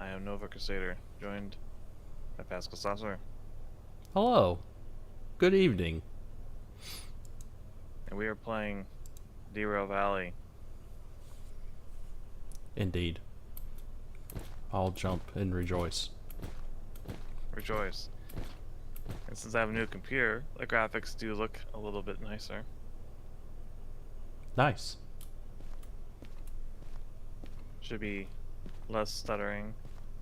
I am Nova Crusader, joined by Pascal Saucer, Hello. Good evening. and we are playing Derail Valley. Indeed. I'll jump and rejoice. Rejoice. And since I have a new computer, the graphics do look a little bit nicer. Nice. Should be less stuttering,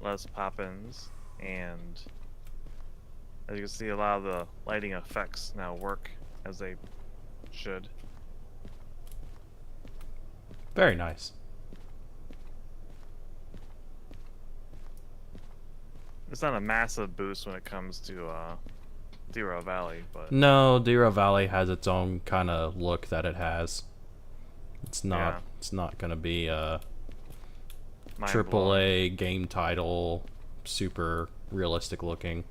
less pop-ins, and as you can see, a lot of the lighting effects now work as they should. Very nice. It's not a massive boost when it comes to Derail Valley, but No, Derail Valley has its own kind of look that it has. It's not. yeah, It's not gonna be a mind-blowing. AAA game title, super realistic looking.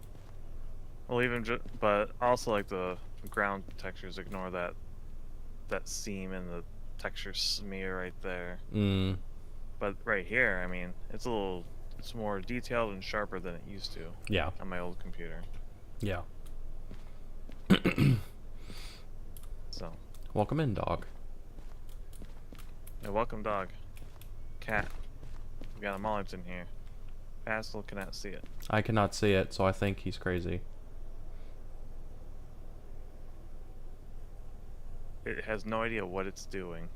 Well, but also like the ground textures, ignore that seam and the texture smear right there. But right here, I mean, it's more detailed and sharper than it used to Yeah. on my old computer. Yeah. So, Welcome in, dog. yeah, welcome, dog. Cat. We got a Mollington here. Pascal cannot see it. I cannot see it, so I think he's crazy. It has no idea what it's doing.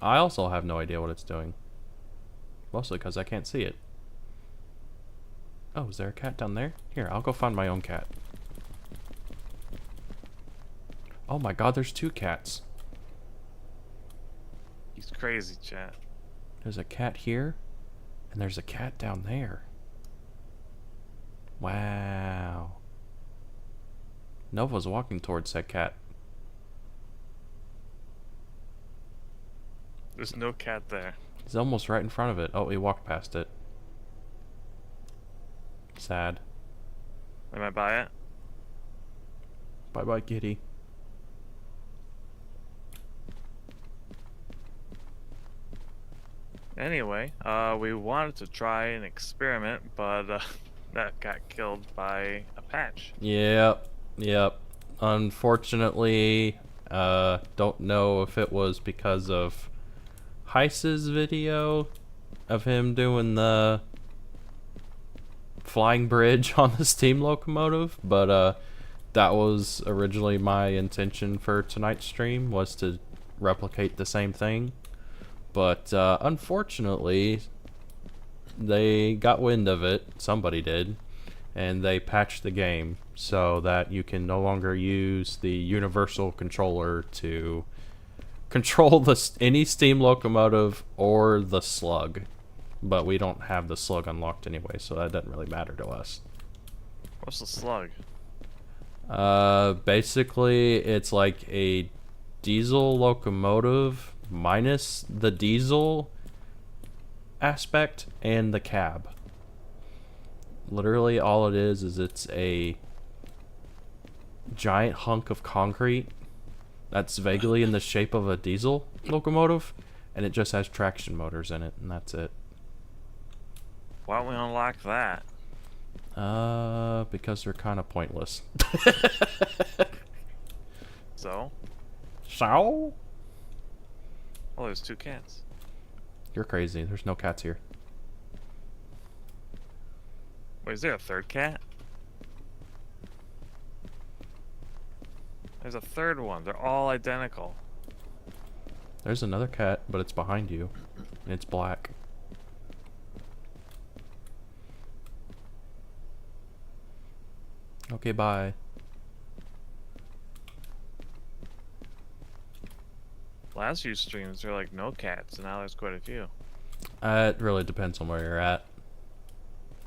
I also have no idea what it's doing. Mostly because I can't see it. Oh, is there a cat down there? Here, I'll go find my own cat. Oh my god, there's two cats. He's crazy, chat. There's a cat here, and there's a cat down there. Wow. Nova's walking towards that cat. There's no cat there. He's almost right in front of it. Oh, he walked past it. Sad. Am I by it? Bye-bye, kitty. Anyway, we wanted to try an experiment, but that got killed by a patch. Yep. Unfortunately, don't know if it was because of Heiss's video of him doing the flying bridge on the steam locomotive, but that was originally my intention for tonight's stream, was to replicate the same thing. But unfortunately, they got wind of it, somebody did, and they patched the game so that you can no longer use the universal controller to control any steam locomotive or the slug. But we don't have the slug unlocked anyway, so that doesn't really matter to us. What's the slug? Basically, it's like a diesel locomotive minus the diesel aspect and the cab. Literally all it is it's a giant hunk of concrete that's vaguely in the shape of a diesel locomotive, and it just has traction motors in it, and that's it. Why don't we unlock that? Because they're kind of pointless. So? So? Oh, there's two cats. You're crazy. There's no cats here. Wait, is there a third cat? There's a third one. They're all identical. There's another cat, but it's behind you. And it's black. Okay, bye. Last few streams, there were like no cats, and now there's quite a few. It really depends on where you're at.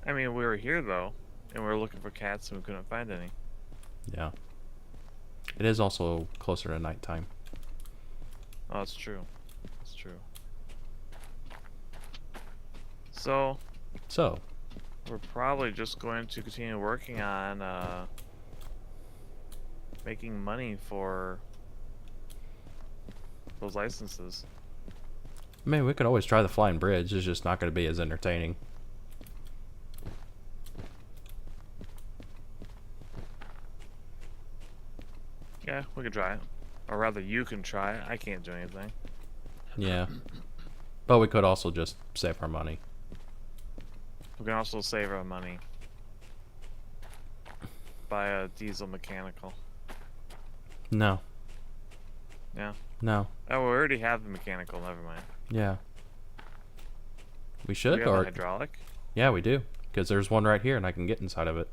I mean, we were here though, and we were looking for cats, and we couldn't find any. Yeah. It is also closer to nighttime. Oh, that's true. That's true. So, So, we're probably just going to continue working on making money for those licenses. I mean, we could always try the flying bridge. It's just not going to be as entertaining. Yeah, we could try it. Or rather, you can try it. I can't do anything. Yeah. But we could also just save our money. We can also save our money. Buy a diesel mechanical. No. Yeah? No. Oh, we already have the mechanical. Never mind. Yeah. We Do should, we have or... a hydraulic? Yeah, we do. Because there's one right here and I can get inside of it.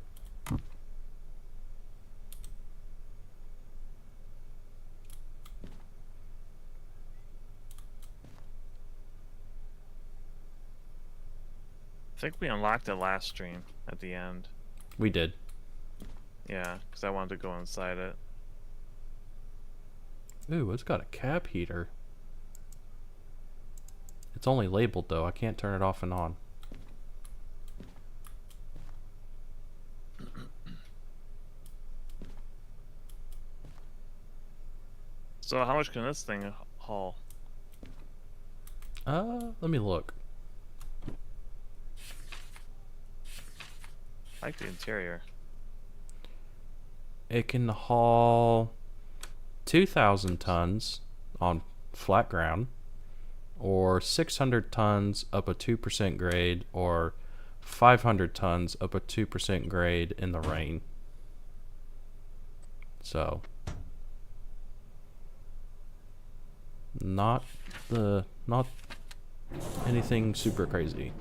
I think we unlocked it last stream at the end. We did. Yeah, because I wanted to go inside it. Ooh, it's got a cab heater. It's only labeled though. I can't turn it off and on. So how much can this thing haul? Let me look. I like the interior. It can haul 2,000 tons on flat ground, or 600 tons up a 2% grade, or 500 tons up a 2% grade in the rain. So, not anything super crazy.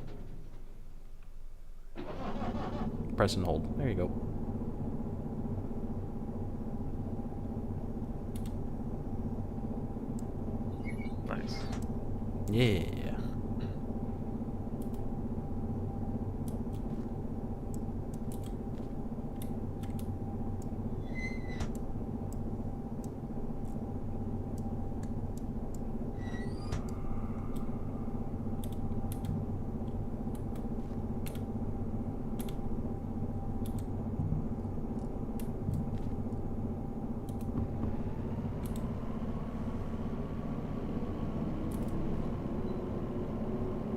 Press and hold. There you go. Nice. Yeah.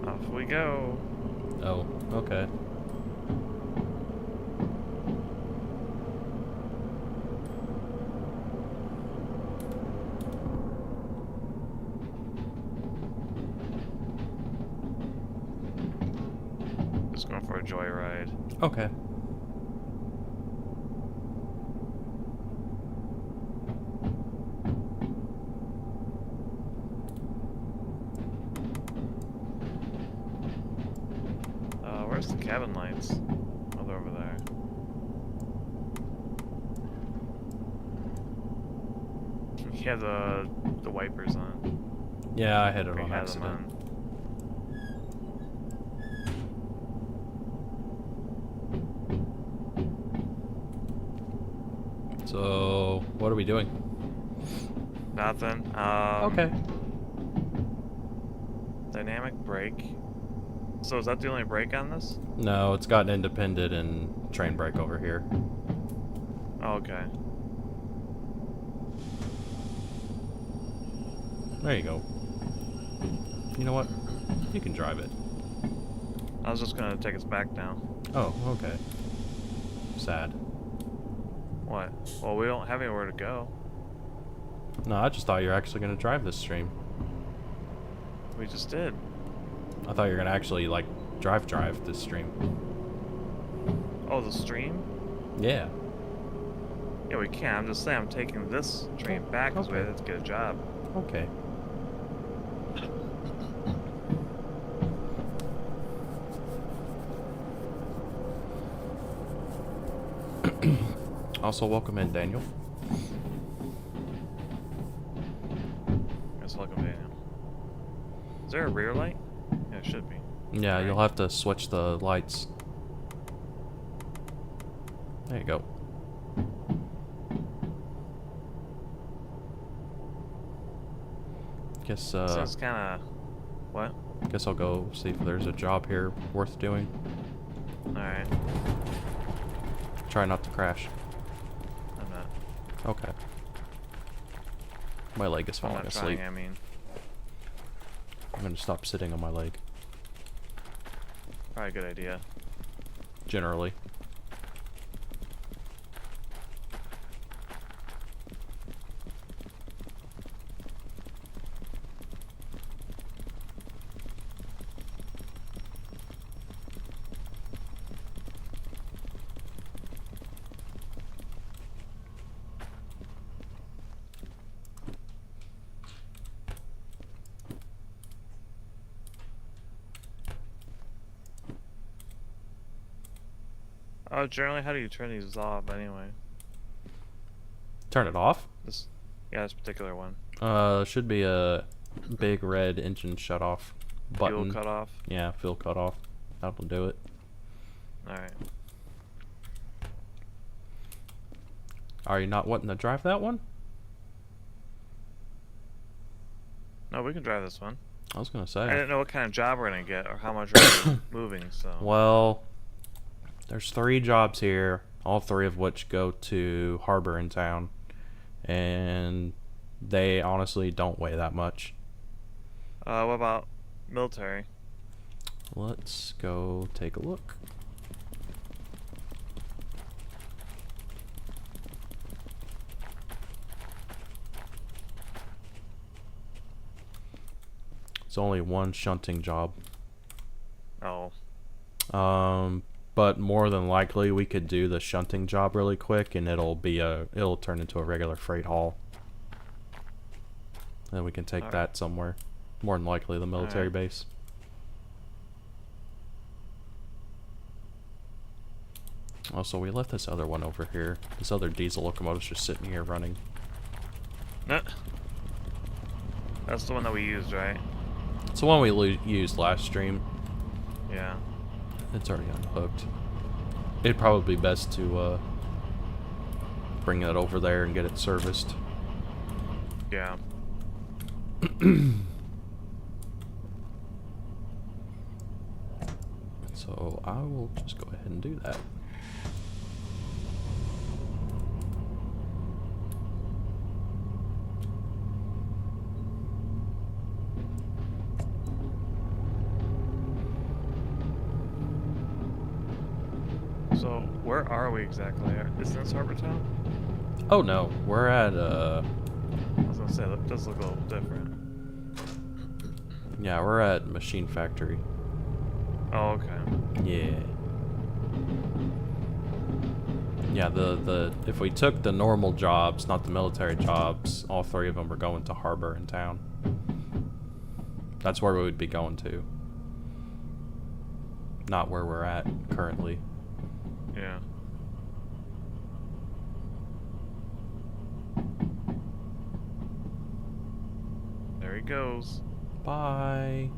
Off we go. Oh, okay. Just going for a joyride. Okay. Where's the cabin lights? Oh, they're over there. He had the wipers on. Yeah, I hit it Or he on had them accident. on. So, what are we doing? Nothing. Okay. Dynamic brake. So is that the only brake on this? No, it's got an independent and train brake over here. Oh, okay. There you go. You know what? You can drive it. I was just gonna take us back now. Oh, okay. Sad. What? Well, we don't have anywhere to go. No, I just thought you were actually going to drive this stream. We just did. I thought you were going to actually, like, drive this stream. Oh, the stream? Yeah. Yeah, we can. I'm just saying I'm taking this train back because we okay. had to get a job. Okay. Also, welcome in, Daniel. Yes, welcome, Daniel. Is there a rear light? Yeah, it should be. Yeah, Right. you'll have to switch the lights. There you go. Guess, So it's kind of... What? guess I'll go see if there's a job here worth doing. Alright. Try not to crash. I'm not. Okay. My leg is I'm falling not asleep. trying, I mean. I'm gonna stop sitting on my leg. Probably a good idea. Generally. Generally, how do you turn these off anyway? Turn it off? Yeah, this particular one. Should be a big red engine shut off button. Fuel cut off? Yeah, fuel cut off. That'll do it. Alright. Are you not wanting to drive that one? No, we can drive this one. I was gonna say. I didn't know what kind of job we're gonna get or how much we're moving, so. Well, there's 3 jobs here, all 3 of which go to Harbor in town, and they honestly don't weigh that much. What about military? Let's go take a look. It's only one shunting job. Oh. But more than likely we could do the shunting job really quick and it'll turn into a regular freight haul. Then we can take that somewhere. More than likely the military base. Also, we left this other one over here. This other diesel locomotive's just sitting here running. That's the one that we used, right? It's the one we used last stream. Yeah. It's already unhooked. It'd probably be best to bring it over there and get it serviced. Yeah. So I will just go ahead and do that. So, where are we exactly? Isn't this Harbor Town? Oh no, we're at I was gonna say, that does look a little different. yeah, we're at Machine Factory. Oh, okay. Yeah. Yeah, the if we took the normal jobs, not the military jobs, all 3 of them are going to Harbor in town. That's where we would be going to. Not where we're at currently. Yeah. There he goes. Bye.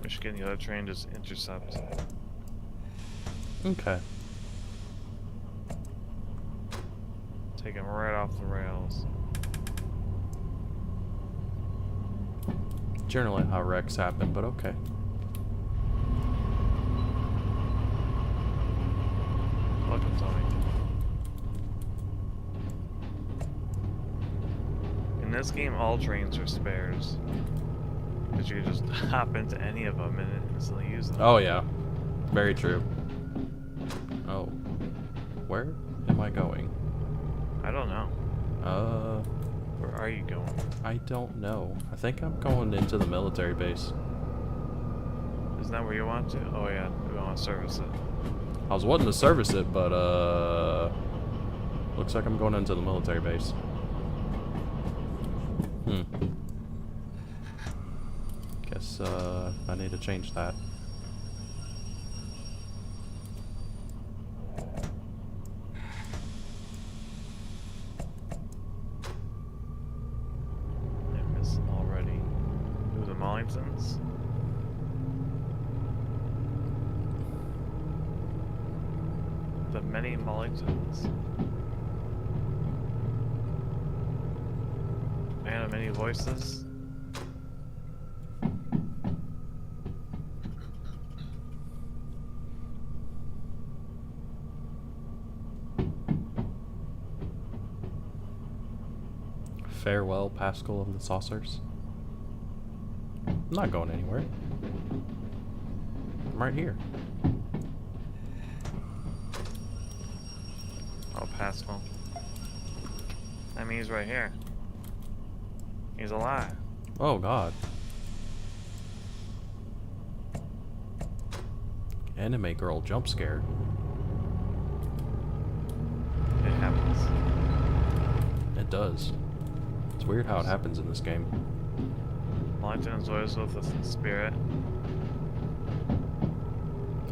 Michigan, the other train just intercept. Okay. Take him right off the rails. Generally how wrecks happen, but okay. Welcome, Tony. In this game, all trains are spares. Because you can just hop into any of them and instantly use them. Oh yeah. Very true. Oh. Where am I going? I don't know. Where are you going? I don't know. I think I'm going into the military base. Isn't that where you want to? Oh yeah, we want to service it. I was wanting to service it, but looks like I'm going into the military base. Guess I need to change that. I miss them already. Who, the Mollingtons? The many Mollingtons. Man of many voices. Farewell, Pascal of the Saucers. I'm not going anywhere. I'm right here. Oh, Pascal. That means he's right here. He's alive. Oh god. Anime girl jump scared. It happens. does. It's weird how it happens in this game. Wellington is always with us in spirit.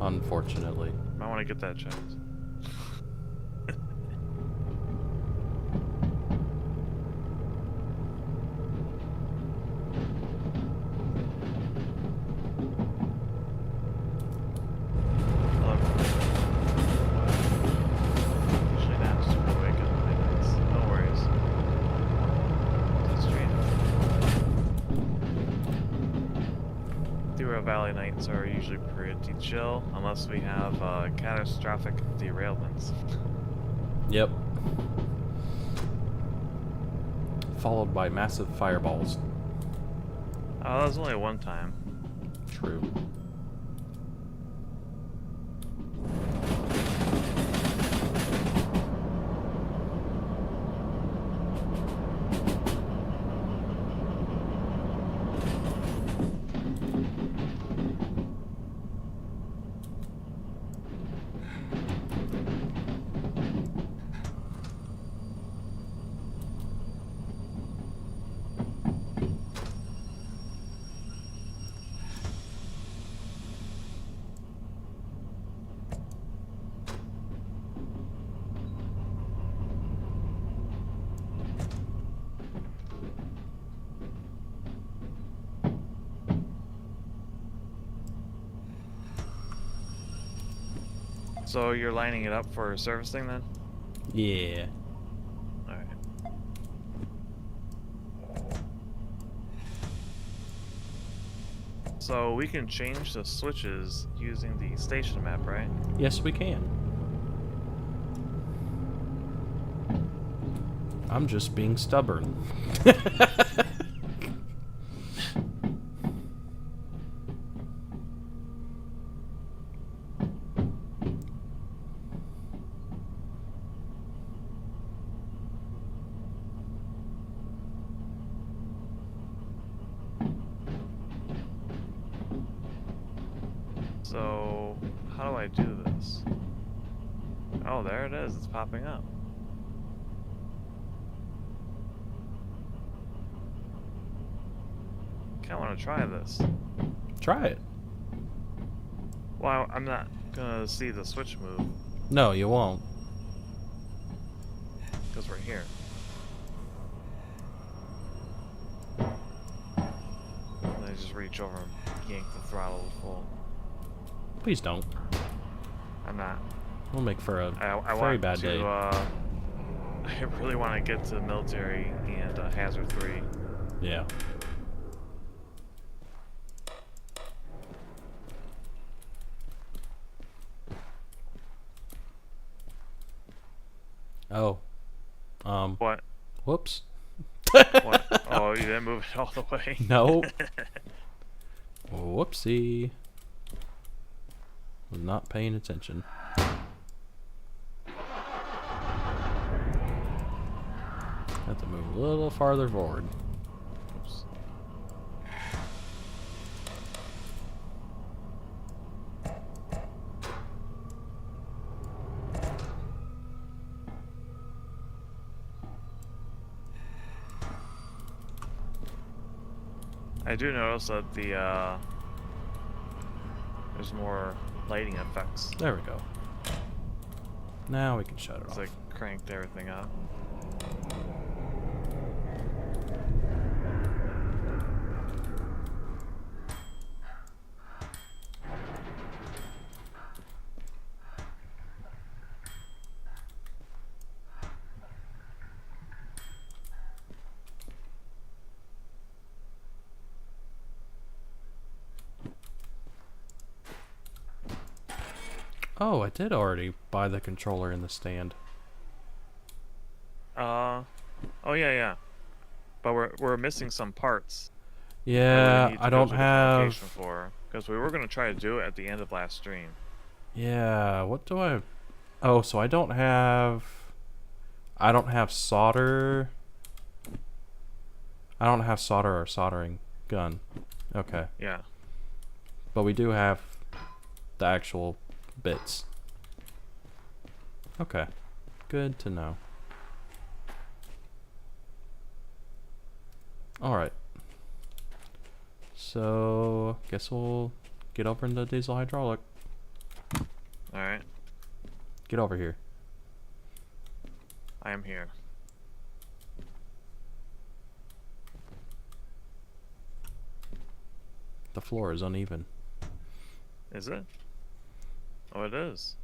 Unfortunately. I want to get that checked. Derail Valley nights are usually pretty chill, unless we have catastrophic derailments. Yep. Followed by massive fireballs. Oh, that was only one time. True. So you're lining it up for servicing then? Yeah. Alright. So we can change the switches using the station map, right? Yes, we can. I'm just being stubborn. So, how do I do this? Oh, there it is. It's popping up. I want to try this. Try it. Well, I'm not gonna see the switch move No, you won't. because we're here. And I just reach over and yank the throttle full. Please don't. I'm not. We'll make for a I very want bad to, day. I really want to get to military and Hazard 3. Yeah. Oh. What? Whoops. What? Oh, you didn't move it all the way. No. Whoopsie. Was not paying attention. Have to move a little farther forward. Oops. I do notice that the there's more lighting effects. There we go. Now we can shut it It's off. like cranked everything up. Oh, I did already buy the controller in the stand. Oh yeah. But we're missing some parts. Yeah, I don't have. For because we were gonna try to do it at the end of last stream. Yeah, what do I? Oh, so I don't have. I don't have solder. I don't have solder or soldering gun. Okay. Yeah. But we do have the actual bits. Okay. Good to know. Alright. So, guess we'll get over into diesel hydraulic. Alright, Get over here. I am here. The floor is uneven. Is it? Oh, it is.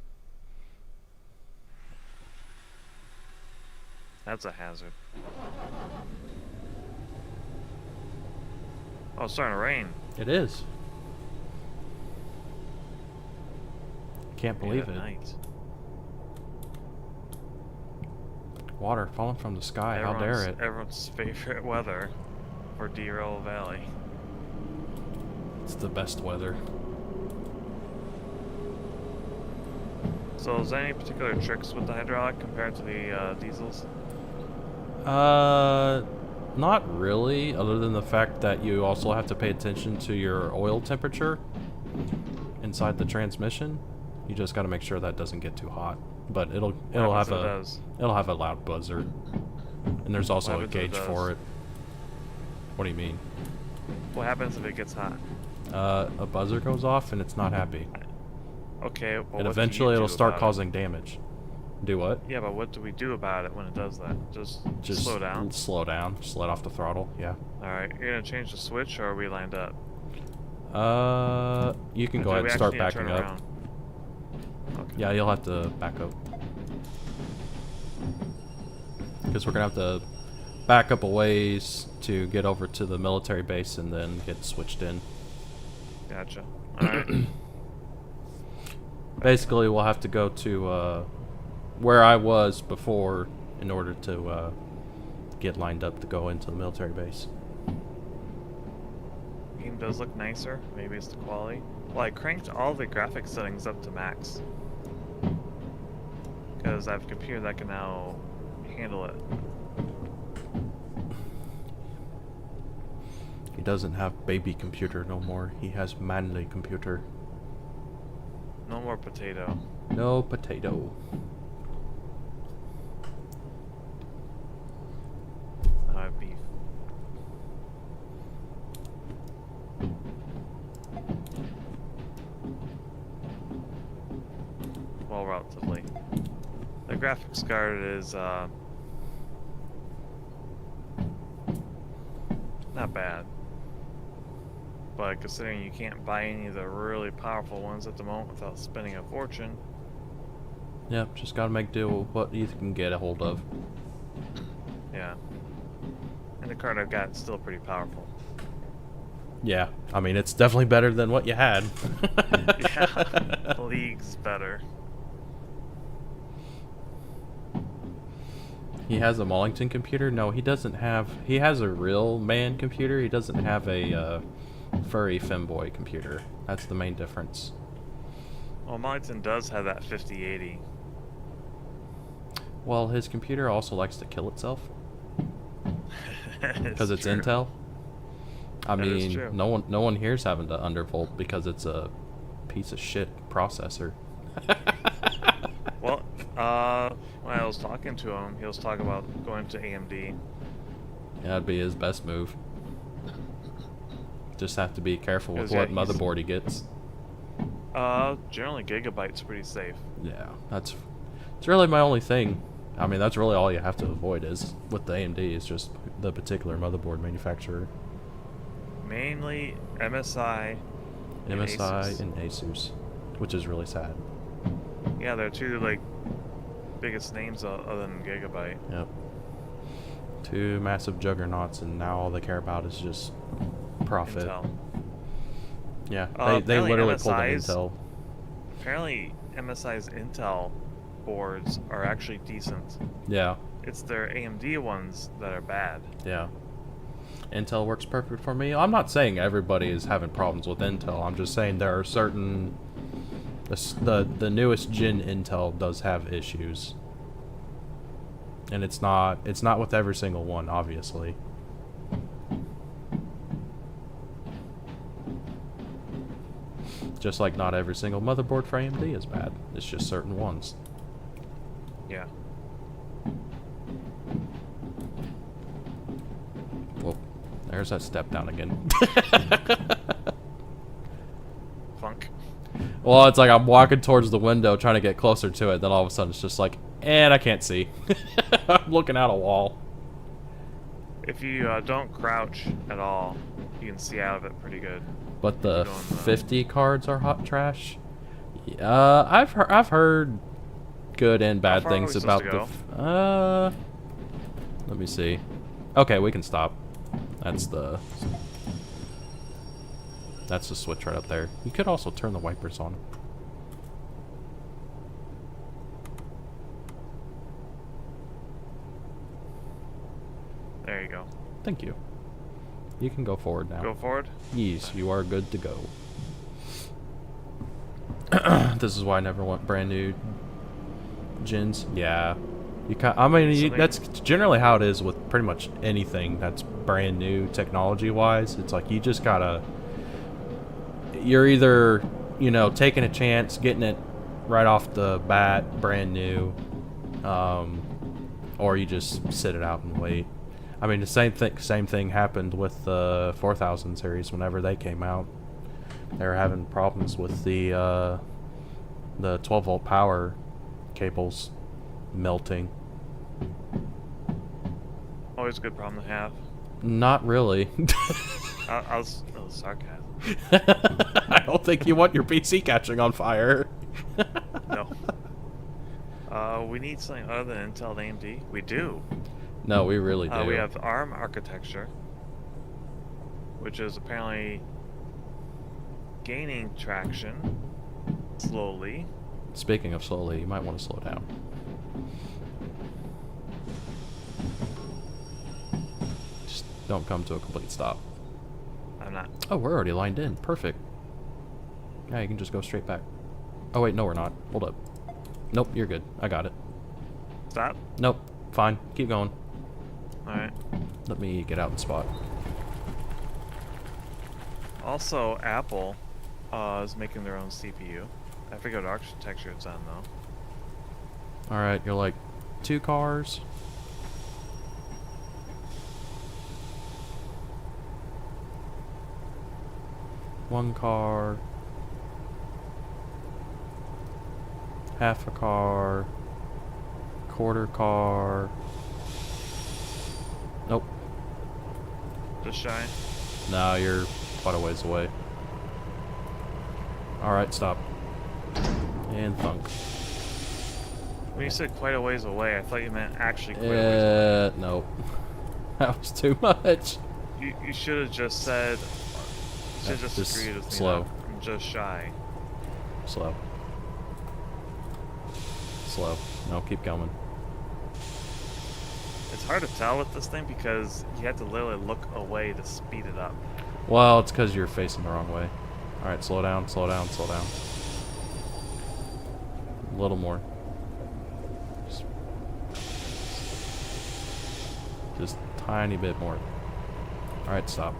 That's a hazard. Oh, it's starting to rain. It is. Can't believe Late at it. night. Water falling from the sky. How dare it? Everyone's favorite weather for Derail Valley. It's the best weather. So, is there any particular tricks with the hydraulic compared to the diesels? Not really, other than the fact that you also have to pay attention to your oil temperature inside the transmission. You just got to make sure that doesn't get too hot. But it'll have a loud buzzer, and there's also a gauge for it. What do you mean? What happens if it gets hot? A buzzer goes off and it's not happy, Okay, well, and what do you eventually it'll do start about causing damage. Do what? it? Yeah, but what do we do about it when it does that? Just slow down? Slow down. Just let off the throttle. Yeah. Alright, you're gonna change the switch, or are we lined up? You can Or go do ahead we and start actually need to backing turn up. around? Okay. Yeah, you'll have to back up. Because we're going to have to back up a ways to get over to the military base and then get switched in. Gotcha. Alright. Basically, we'll have to go to where I was before in order to get lined up to go into the military base. Game does look nicer. Maybe it's the quality. Well, I cranked all the graphics settings up to max. Because I have a computer that can now handle it. He doesn't have baby computer no more. He has manly computer. No more potato. No potato. I have beef. Well, relatively. The graphics card is not bad. But considering you can't buy any of the really powerful ones at the moment without spending a fortune. Yep, just gotta make do with what you can get a hold of. Yeah. And the card I've got is still pretty powerful. Yeah, I mean, it's definitely better than what you had. Yeah, leagues better. He has a Mollington computer? No, he doesn't have... He has a real man computer. He doesn't have a furry femboy computer. That's the main difference. Well, Modded does have that 5080. Well, his computer also likes to kill itself. Because it's true. Intel. I That is mean, true. no one here's having to undervolt because it's a piece of shit processor. Well, when I was talking to him, he was talking about going to AMD. Yeah, that'd be his best move. Just have to be careful with 'Cause, yeah, what he's- motherboard he gets. Generally Gigabyte's pretty safe. Yeah, it's really my only thing. I mean, that's really all you have to avoid is with the AMD is just the particular motherboard manufacturer. Mainly MSI. and MSI Asus. and Asus, which is really sad. Yeah, they're two like biggest names other than Gigabyte. Yep. Two massive juggernauts, and now all they care about is just profit. Intel. Yeah, they Apparently literally pulled an MSI's Intel. Apparently, MSI's Intel boards are actually decent. Yeah, It's their AMD ones that are bad. yeah. Intel works perfect for me. I'm not saying everybody is having problems with Intel. I'm just saying there are certain... The newest gen Intel does have issues. And it's not with every single one, obviously. Just like not every single motherboard for AMD is bad. It's just certain ones. Yeah. Well, There's that step down again. Funk. Well, it's like I'm walking towards the window trying to get closer to it, then all of a sudden it's just like, and I can't see. I'm looking at a wall. If you don't crouch at all, you can see out of it pretty good. But the 50 cards are hot trash. I've heard good and bad things about the. Let me see. Okay, we can stop. That's the switch right up there. You could also turn the wipers on. There you go. Thank you. You can go forward now. Go forward? Yes, you are good to go. This is why I never want brand new gens. Yeah. That's generally how it is with pretty much anything that's brand new technology-wise. It's like you just gotta... You're either, you know, taking a chance, getting it right off the bat, brand new, or you just sit it out and wait. I mean, the same thing happened with the 4000 series whenever they came out. They were having problems with the 12-volt power cables melting. Always a good problem to have. Not really. I was sarcasm. I don't think you want your PC catching on fire. No. We need something other than Intel and AMD. We do. No, we really do. We have ARM architecture, which is apparently gaining traction slowly. Speaking of slowly, you might want to slow down. Just don't come to a complete stop. I'm not. Oh, we're already lined in. Perfect. Yeah, you can just go straight back. Oh, wait, no, we're not. Hold up. Nope, you're good. I got it. Stop? Nope. Fine. Keep going. Alright. Let me get out and spot. Also, Apple is making their own CPU. I forget what architecture it's on, though. Alright, you're like 2 cars. One car. Half a car. Quarter car. Nope. Just shy? No, you're quite a ways away. Alright, stop. And thunk. When you said quite a ways away, I thought you meant actually quite a ways away. Nope. That was too much. You should have just said... You should have just agreed with me. Slow. I'm just shy. Slow. Slow. No, keep going. It's hard to tell with this thing because you have to literally look away to speed it up. Well, it's because you're facing the wrong way. Alright, slow down, slow down, slow down. A little more. Just tiny bit more. Alright, stop.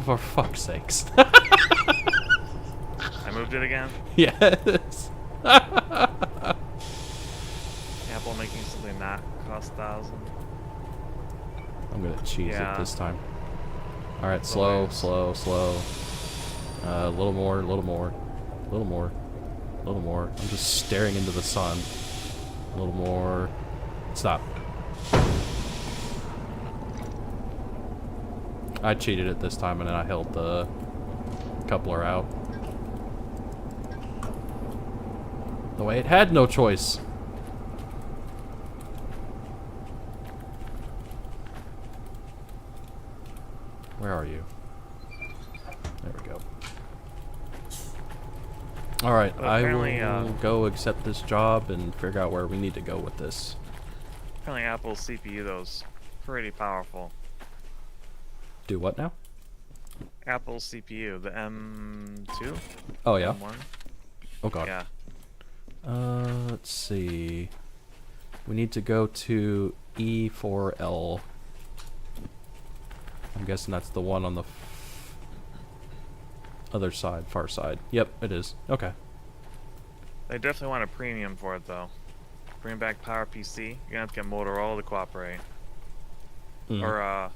For fuck's sakes. I moved it again? Yes. Apple making something not cost 1,000. I'm gonna cheese it this time. Alright, slow, slow, slow. A little more, a little more, a little more, a little more. I'm just staring into the sun. A little more. Stop. I cheated it this time and then I held the coupler out. The way it had no choice. Where are you? There we go. Alright, I will go accept this job and figure out where we need to go with this. Apparently Apple's CPU, though, is pretty powerful. Do what now? Apple's CPU, the M2? Oh, yeah? M1? Oh, God. Yeah. Let's see. We need to go to E4L. I'm guessing that's the one on the other side, far side. Yep, it is. Okay. They definitely want a premium for it, though. Bring back PowerPC. You're gonna have to get Motorola to cooperate. or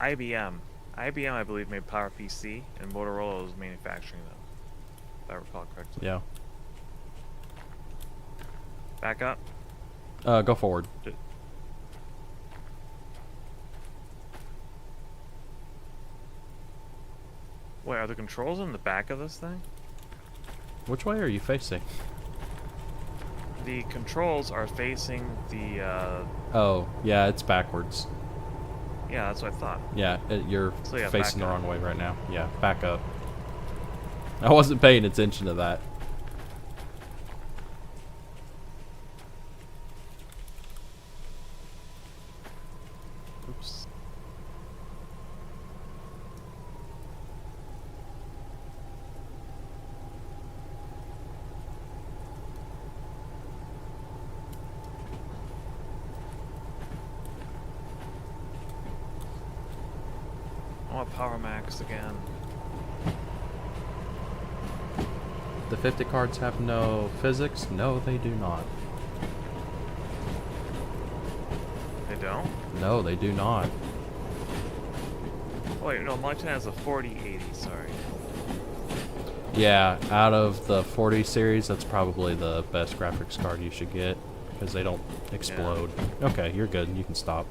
IBM. IBM, I believe, made PowerPC, and Motorola was manufacturing them, if I recall correctly. Yeah. Back up. Go forward. Wait, are the controls in the back of this thing? Which way are you facing? The controls are facing the, Oh, yeah, it's backwards. yeah, that's what I thought. Yeah, you're So, yeah, facing the back up. wrong way right now. Yeah, back up. I wasn't paying attention to that. Oops. I want Power Max again. The 50 cards have no physics? No, they do not. They don't? No, they do not. Oh, wait, no, Moncton has a 4080, sorry. Yeah, out of the 40 series, that's probably the best graphics card you should get, because they don't explode. Yeah. Okay, you're good. You can stop.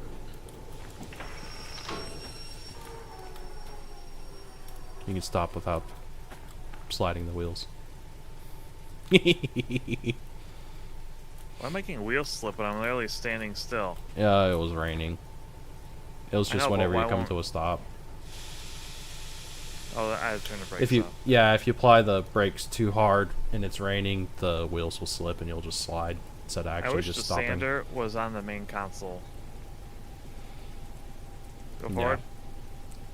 You can stop without sliding the wheels. Why am I making wheels slip when I'm literally standing still? Yeah, it was raining. It was just whenever you come to a stop. Oh, I had to turn the brakes off. Yeah, if you apply the brakes too hard and it's raining, the wheels will slip and you'll just slide instead of actually just stopping. I wish the sander was on the main console. Go forward.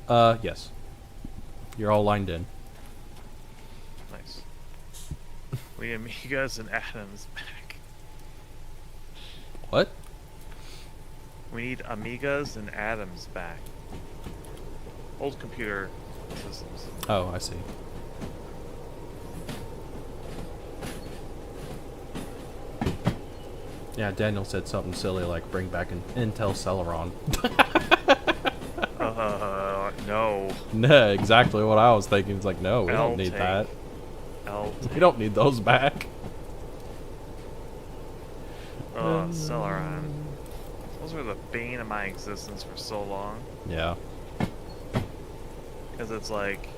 Yeah. Yes. You're all lined in. Nice. We need Amigas and Atoms back. What? We need Amigas and Atoms back. Old computer systems. Oh, I see. Yeah, Daniel said something silly like bring back an Intel Celeron. No. Nah, exactly what I was thinking. It's like, no, we don't need that. We don't need those back. Celeron. Those were the bane of my existence for so long. Yeah. Because it's like,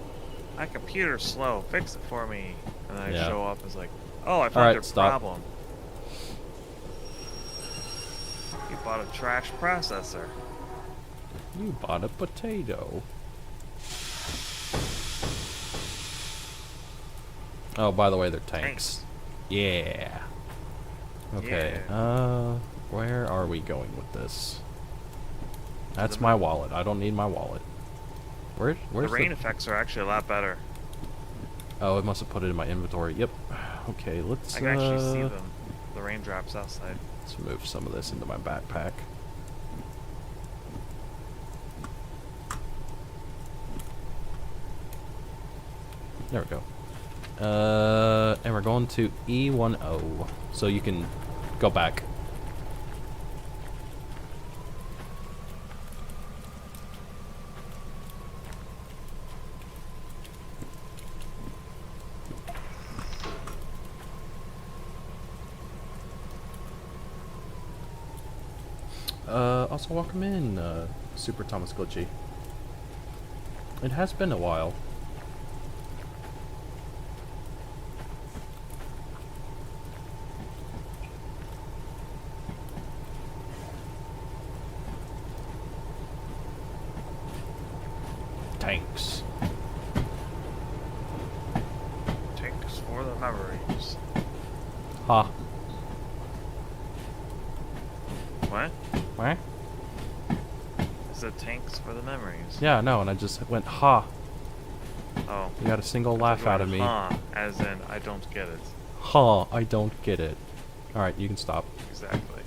my computer's slow, fix it for me. And then I show up and it's like, oh, I found your problem. You bought a trash processor. You bought a potato. Oh, by the way, they're tanks. Yeah. Okay. Yeah. Where are we going with this? That's my wallet. I don't need my wallet. Where's the rain effects are actually a lot better. Oh, it must have put it in my inventory. Yep. Okay, let's. I can actually see them. The raindrops outside. Let's move some of this into my backpack. There we go. And we're going to E10, so you can go back. Also welcome in, Super Thomas Glitchy. It has been a while. Tanks. Tanks for the memories. Ha. What? What? I said tanks for the memories. Yeah, no, and I just went ha. Oh. You got a single laugh out of me. Ha, as in I don't get it. Ha, I don't get it. Alright, you can stop. Exactly.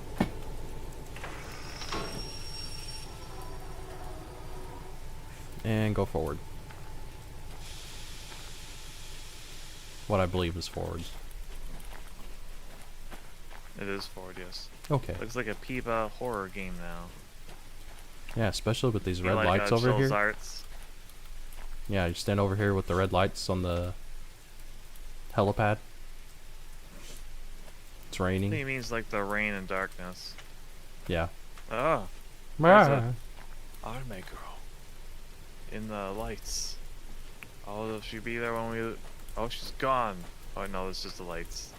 And go forward. What I believe is forward. It is forward, yes. Okay. Looks like a Peeba horror game now. Yeah, especially with these red like, lights over Chill's here. Arts. Yeah, you stand over here with the red lights on the helipad. It's I raining. think it means like the rain and darkness. Yeah. Oh. There's a anime girl in the lights. Oh, will she be there when we... Oh, she's gone. Oh, no, it's just the lights.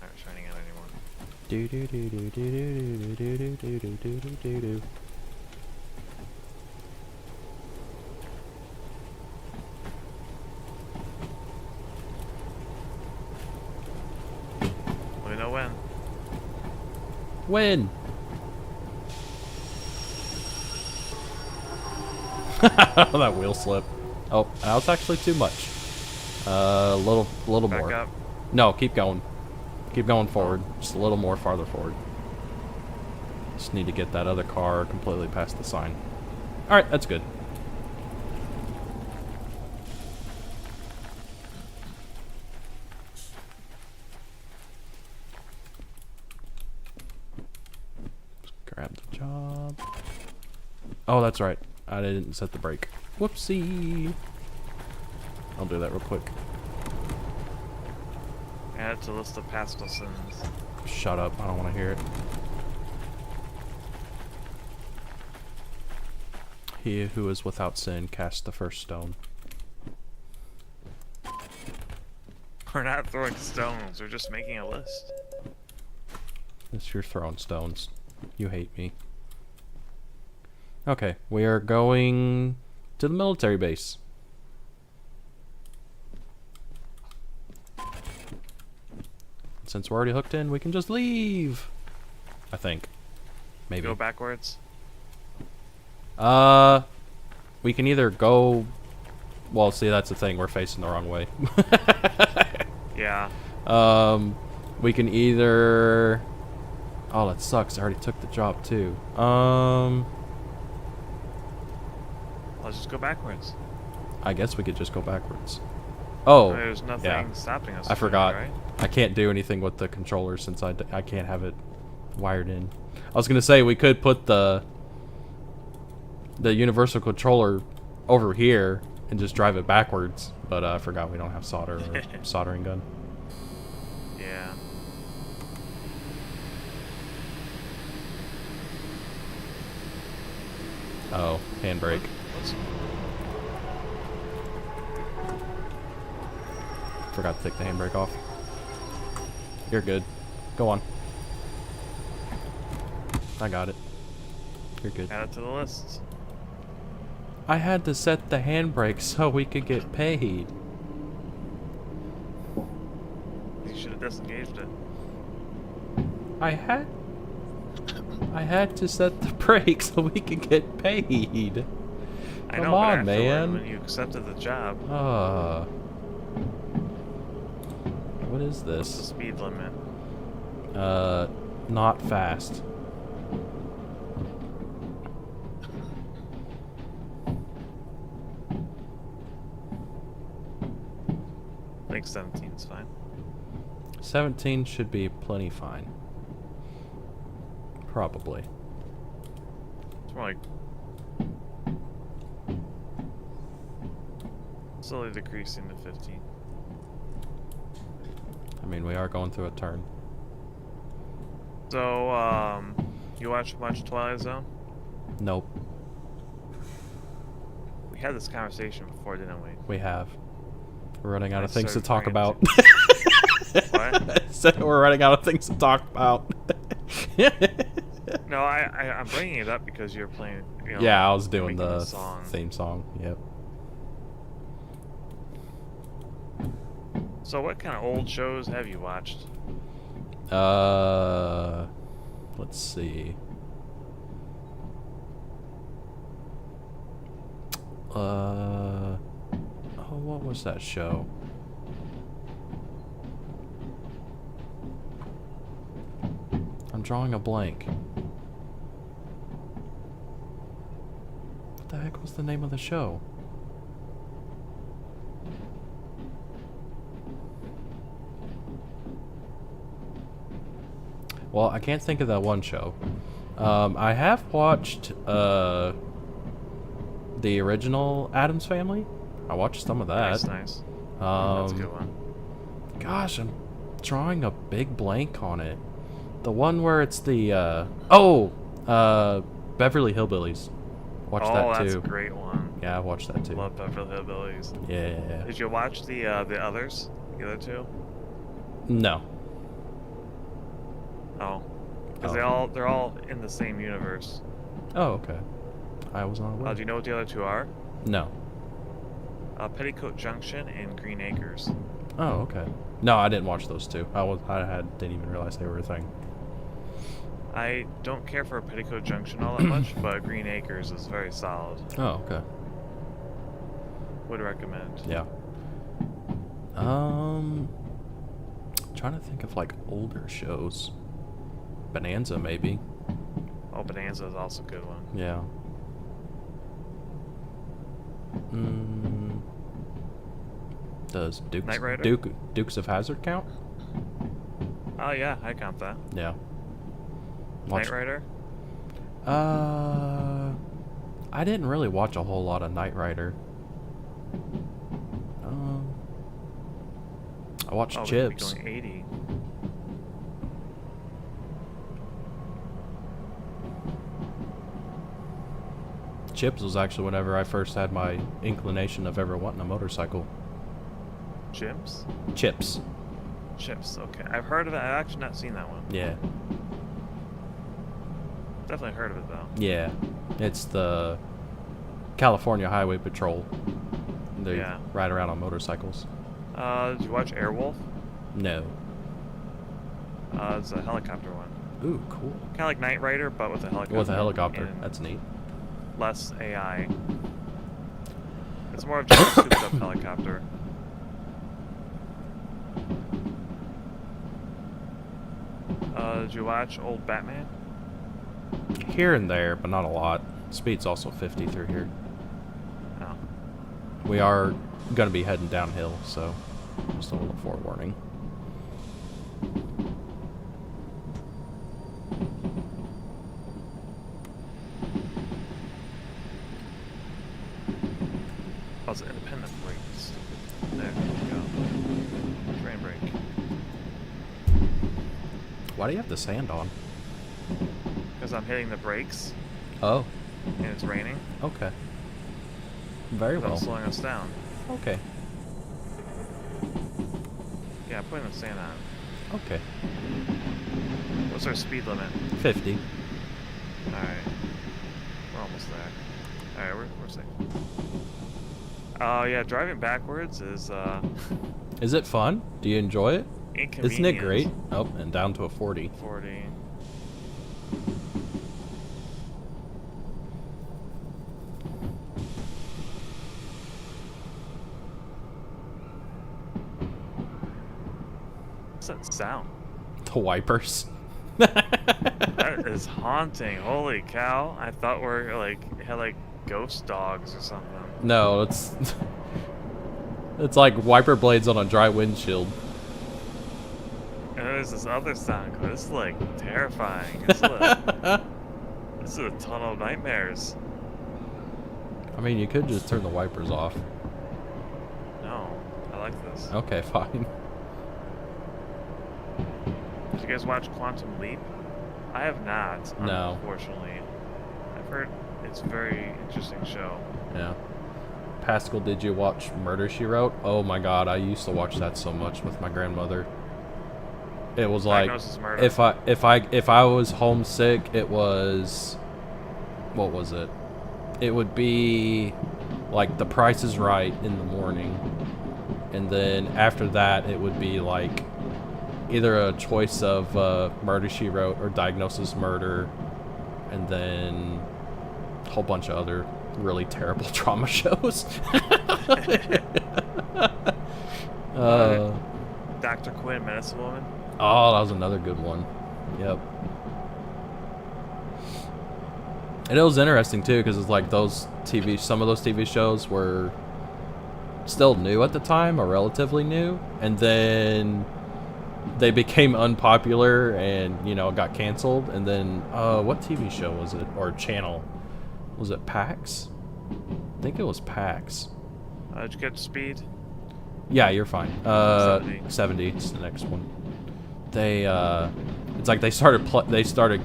Aren't shining out anymore. Do do do do do do do do do do do do do do. Let me know when. When? That wheel slip. Oh, that was actually too much. Little Back more. up. No, keep going. Keep going forward. Just a little more farther forward. Just need to get that other car completely past the sign. Alright, that's good. Just grab the job. Oh, that's right. I didn't set the brake. Whoopsie. I'll do that real quick. Add to list of past sins. Shut up. I don't want to hear it. He who is without sin cast the first stone. We're not throwing stones, we're just making a list. It's your throwing stones. You hate me. Okay, we are going to the military base. Since we're already hooked in, we can just leave. I think. Maybe. Go backwards? We can either go... Well, see, that's the thing. We're facing the wrong way. Yeah. We can either... Oh, that sucks. I already took the job, too. Let's just go backwards. I guess we could just go backwards. Oh, There's nothing yeah. stopping us. I forgot. Right? I can't do anything with the controller since I can't have it wired in. I was gonna say we could put the universal controller over here and just drive it backwards, but I forgot we don't have solder or soldering gun. Yeah. Oh, handbrake. Forgot to take the handbrake off. You're good. Go on. I got it. You're good. Add it to the list. I had to set the handbrake so we could get paid. You should have disengaged it. I had to set the brake so we could get paid. I Come know, on, but man. when you accepted the job, What is what's the this? speed limit? Not fast. I think 17 is fine. 17 should be plenty fine. Probably. It's more like slowly decreasing to 15. I mean, we are going through a turn. So, you watch much Twilight Zone? Nope. We had this conversation before, didn't we? We have. We're running out of things to started talk about. What? So we're running out of things to talk about. No, I'm bringing it up because you're playing. You know, Yeah, I was doing making the song. theme song. Yep. So, what kind of old shows have you watched? Let's see. Oh, what was that show? I'm drawing a blank. What the heck was the name of the show? Well, I can't think of that one show. I have watched the original Addams Family. I watched some of that. Nice. That's a good one. Gosh, I'm drawing a big blank on it. The one where it's the Beverly Hillbillies. Watch that too. Oh, that's a great one. Yeah, I watched that too. Love Beverly Hillbillies. Yeah. Did you watch the others? The other two? No. Oh, because Oh. they're all in the same universe. Oh, okay. I was not aware. Do you know what the other two are? No. Petticoat Junction and Green Acres. Oh, okay. No, I didn't watch those two. Didn't even realize they were a thing. I don't care for Petticoat Junction all that much, but Green Acres is very solid. Oh, okay. Would recommend. Yeah. Trying to think of like older shows. Bonanza, maybe. Oh, Bonanza is also a good one. Yeah. Does Knight Rider? Dukes of Hazzard count? Oh yeah, I count that. Yeah. Knight Rider? I didn't really watch a whole lot of Knight Rider. I watched Chips. Going 80. Chips was actually whenever I first had my inclination of ever wanting a motorcycle. Chips? Chips. Chips, okay. I've heard of it. I've actually not seen that one. Yeah. Definitely heard of it, though. Yeah. It's the California Highway Patrol. They ride around on motorcycles. Did you watch Airwolf? No. It's a helicopter one. Ooh, cool. Kind of like Knight Rider, but with a helicopter. With a helicopter. That's neat. Less AI. It's more of just a souped up helicopter. Did you watch Old Batman? Here and there, but not a lot. Speed's also 50 through here. Oh. We are going to be heading downhill, so just a little forewarning. Oh, it's independent brakes. There you go. Train brake. Why do you have the sand on? Because I'm hitting the brakes. Oh. And it's raining. Okay. Very well. That's slowing us down. Okay. Yeah, I'm putting the sand on. Okay. What's our speed limit? 50. Alright. We're almost there. Alright, we're safe. Oh, yeah, driving backwards is, Is it fun? Do you enjoy it? inconvenient. Isn't it great? Oh, and down to a 40. 40. What's that sound? The wipers. That is haunting. Holy cow. I thought we're had ghost dogs or something. No, it's it's like wiper blades on a dry windshield. And there's this other sound. This is terrifying. This is a tunnel of nightmares. I mean, you could just turn the wipers off. No, I like this. Okay, fine. Did you guys watch Quantum Leap? I have not, No. unfortunately. I've heard it's a very interesting show. Yeah. Pascal, did you watch Murder, She Wrote? Oh my god, I used to watch that so much with my grandmother. It was like Diagnosis Murder. if I was homesick, it was, what was it? It would be like The Price is Right in the morning, and then after that it would be like either a choice of Murder, She Wrote or Diagnosis Murder, and then a whole bunch of other really terrible trauma shows. Dr. Quinn, Medicine Woman. Oh, that was another good one. Yep. And it was interesting too, because it's like some of those TV shows were still new at the time, or relatively new, and then they became unpopular and, you know, got canceled. And then, what TV show was it? Or channel? Was it PAX? I think it was PAX. Did you get speed? Yeah, you're fine. 70 is the next one. They, it's like they started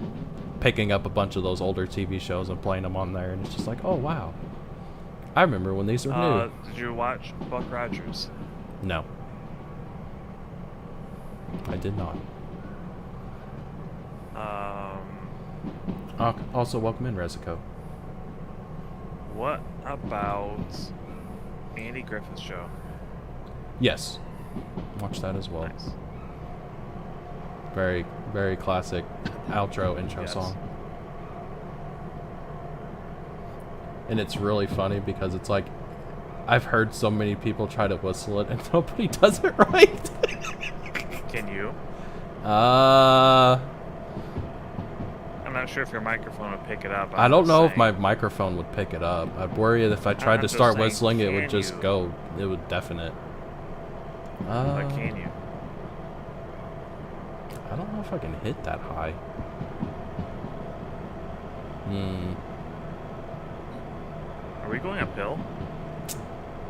picking up a bunch of those older TV shows and playing them on there, and it's just like, oh wow, I remember when these were new. Did you watch Buck Rogers? No, I did not. Also, welcome in, Rezico. What about Andy Griffith's show? Yes, watch that as well. Nice. Very, very classic outro intro song. And it's really funny because it's like, I've heard so many people try to whistle it and nobody does it right. Can you? I'm not sure if your microphone would pick it up. I don't know if my microphone would pick it up. I'd worry if I tried to start whistling, it would just go. It would deafen it. But can you? I don't know if I can hit that high. Are we going uphill?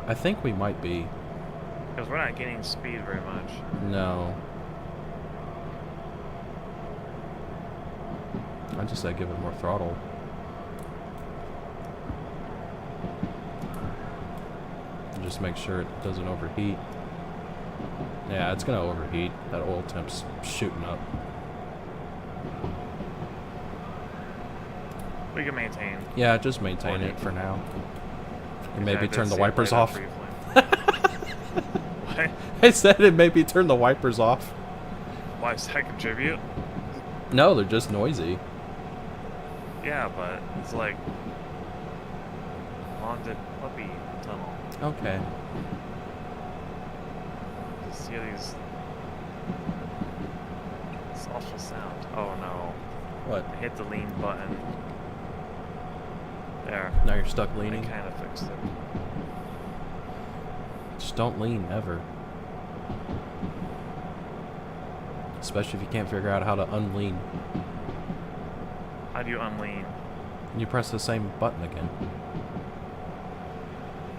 I think we might be. Because we're not getting speed very much. No. I just said give it more throttle. And just make sure it doesn't overheat. Yeah, it's gonna overheat. That oil temp's shooting up. We can maintain. Yeah, just maintain it for now. And maybe turn the see wipers it off. What? I said it maybe turn the wipers off. Why does that contribute? No, they're just noisy. Yeah, but it's like haunted puppy tunnel. Okay. Just hear this awful sound. Oh no. What? I hit the lean button. There. Now you're stuck leaning? I kind of fixed it. Just don't lean, ever. Especially if you can't figure out how to unlean. How do you unlean? You press the same button again.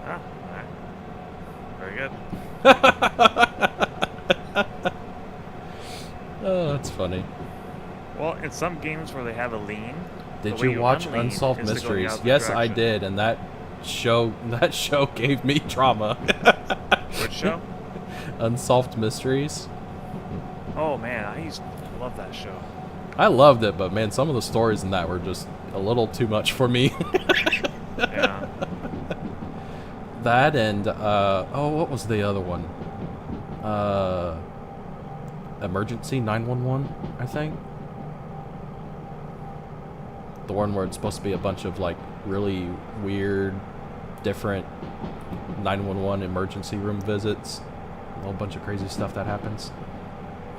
Ah, alright. Very good. Oh, that's funny. Well, in some games where they have a lean, did you watch Unsolved Mysteries? Yes, I did, and that show gave me trauma. Which show? Unsolved Mysteries. Oh man, I used to love that show. I loved it, but man, some of the stories in that were just a little too much for me. Yeah. That and oh, what was the other one? Emergency 911, I think. The one where it's supposed to be a bunch of like really weird, different 911 emergency room visits. A whole bunch of crazy stuff that happens.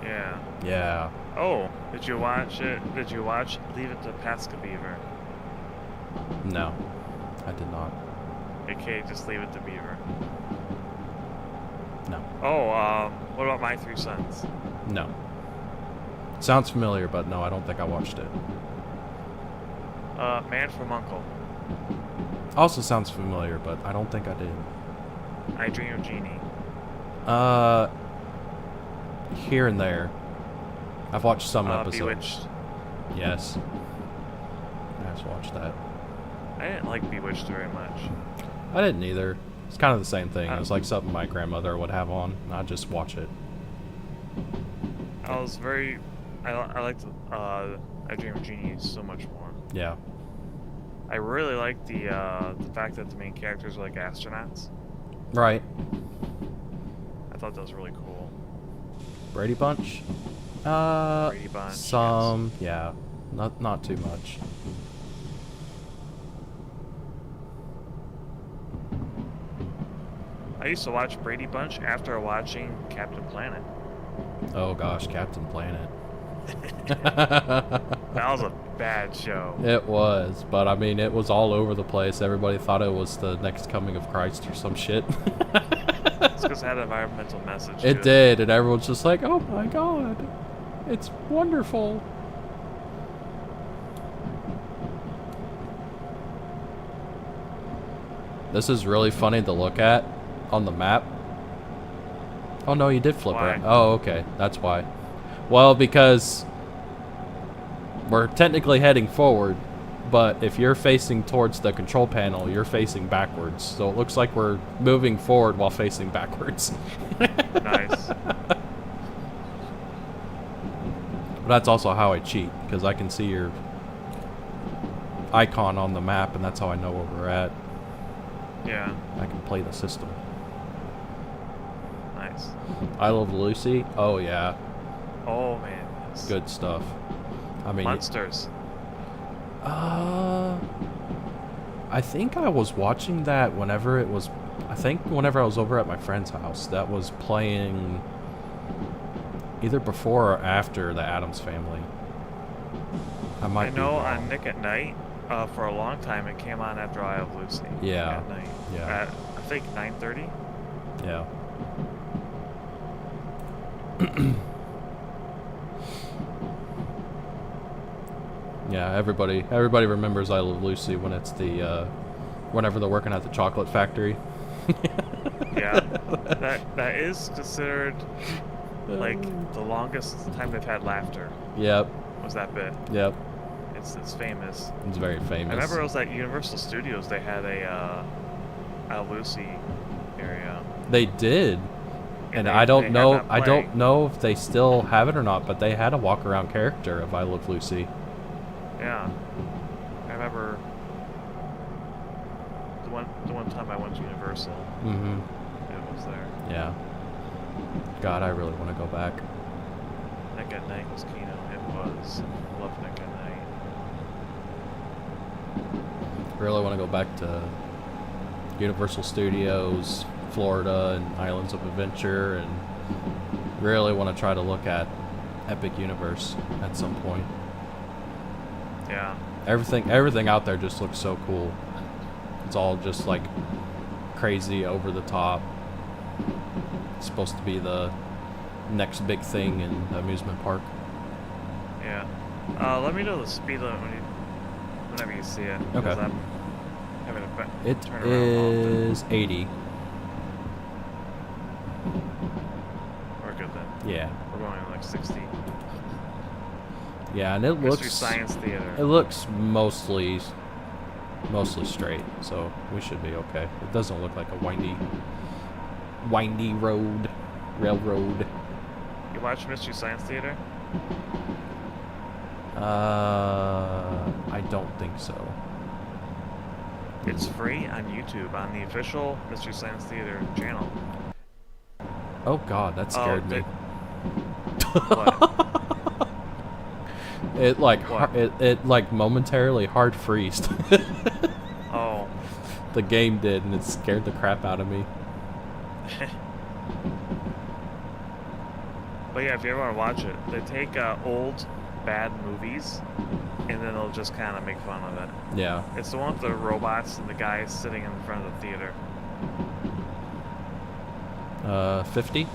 Yeah. Yeah. Oh, did you watch it? Did you watch Leave It to Pasca Beaver? No, I did not. Okay, just Leave It to Beaver. No. Oh, what about My Three Sons? No. Sounds familiar, but no, I don't think I watched it. Man from U.N.C.L.E. Also sounds familiar, but I don't think I did. I Dream of Jeannie. Here and there. I've watched some episodes. Bewitched. Yes. I just watched that. I didn't like Bewitched very much. I didn't either. It's kind of the same thing. It was like something my grandmother would have on, and I'd just watch it. I liked I Dream of Jeannie so much more. Yeah. I really liked the fact that the main characters were like astronauts. Right. I thought that was really cool. Brady Bunch? Brady Bunch. Some, yes. Yeah. Not too much. I used to watch Brady Bunch after watching Captain Planet. Oh gosh, Captain Planet. That was a bad show. It was, but I mean, it was all over the place. Everybody thought it was the next coming of Christ or some shit. It's because it had an environmental message. It did, and everyone's just like, oh my god, it's wonderful. This is really funny to look at on the map. Oh no, you did flip it. Oh, okay, that's why. Well, because we're technically heading forward, but if you're facing towards the control panel, you're facing backwards. So it looks like we're moving forward while facing backwards. Nice. But that's also how I cheat, because I can see your icon on the map, and that's how I know where we're at. Yeah. I can play the system. Nice. I Love Lucy. Oh, yeah. Oh, man. Yes. Good stuff. I mean... Monsters. I think I was watching that whenever it was... I think whenever I was over at my friend's house, that was playing either before or after the Addams Family. I know on Nick at Night, for a long time, it came on after I Love Lucy. Yeah. At night. Yeah. At, I think 9:30. Yeah. Yeah, everybody remembers I Love Lucy when it's the whenever they're working at the chocolate factory. Yeah, that is considered like the longest time they've had laughter. Yep. Was that bit? Yep. It's famous. It's very famous. I remember it was at Universal Studios. They had a Lucy area. They did. And I don't know if they still have it or not, but they had a walk around character of I Love Lucy. Yeah. I remember the one time I went to Universal. Mm-hmm. It was there. Yeah. God, I really want to go back. Nick at Night was Kino. It was. Love Nick at Night. Really want to go back to Universal Studios, Florida, and Islands of Adventure, and really want to try to look at Epic Universe at some point. Yeah. Everything out there just looks so cool. It's all just like crazy, over the top. It's supposed to be the next big thing in the amusement park. Yeah. Let me know the speed limit whenever you see it. Okay. I'm having a It turn around is 80. We're good then. Yeah. We're going like 60. Yeah, and it looks... Mystery Science Theater. It looks mostly straight, so we should be okay. It doesn't look like a windy railroad. You watch Mystery Science Theater? I don't think so. It's free on YouTube on the official Mystery Science Theater channel. Oh god, that scared me. What? It like momentarily hard freezed. Oh. The game did, and it scared the crap out of me. But yeah, if you ever want to watch it, they take old bad movies and then they'll just kind of make fun of it. Yeah. It's the one with the robots and the guy sitting in front of the theater. 50?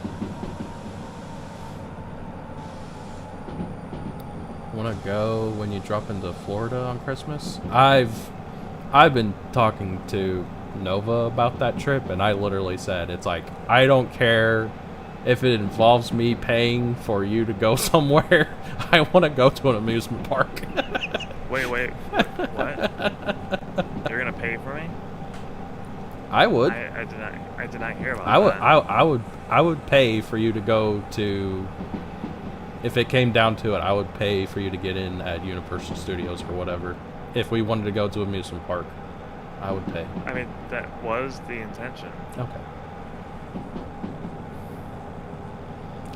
Want to go when you drop into Florida on Christmas? I've been talking to Nova about that trip, and I literally said, it's like, I don't care if it involves me paying for you to go somewhere. I want to go to an amusement park. Wait, what? You're gonna pay for me? I would. I did not hear about that. I would pay for you to go to. If it came down to it, I would pay for you to get in at Universal Studios or whatever. If we wanted to go to amusement park, I would pay. I mean, that was the intention. Okay.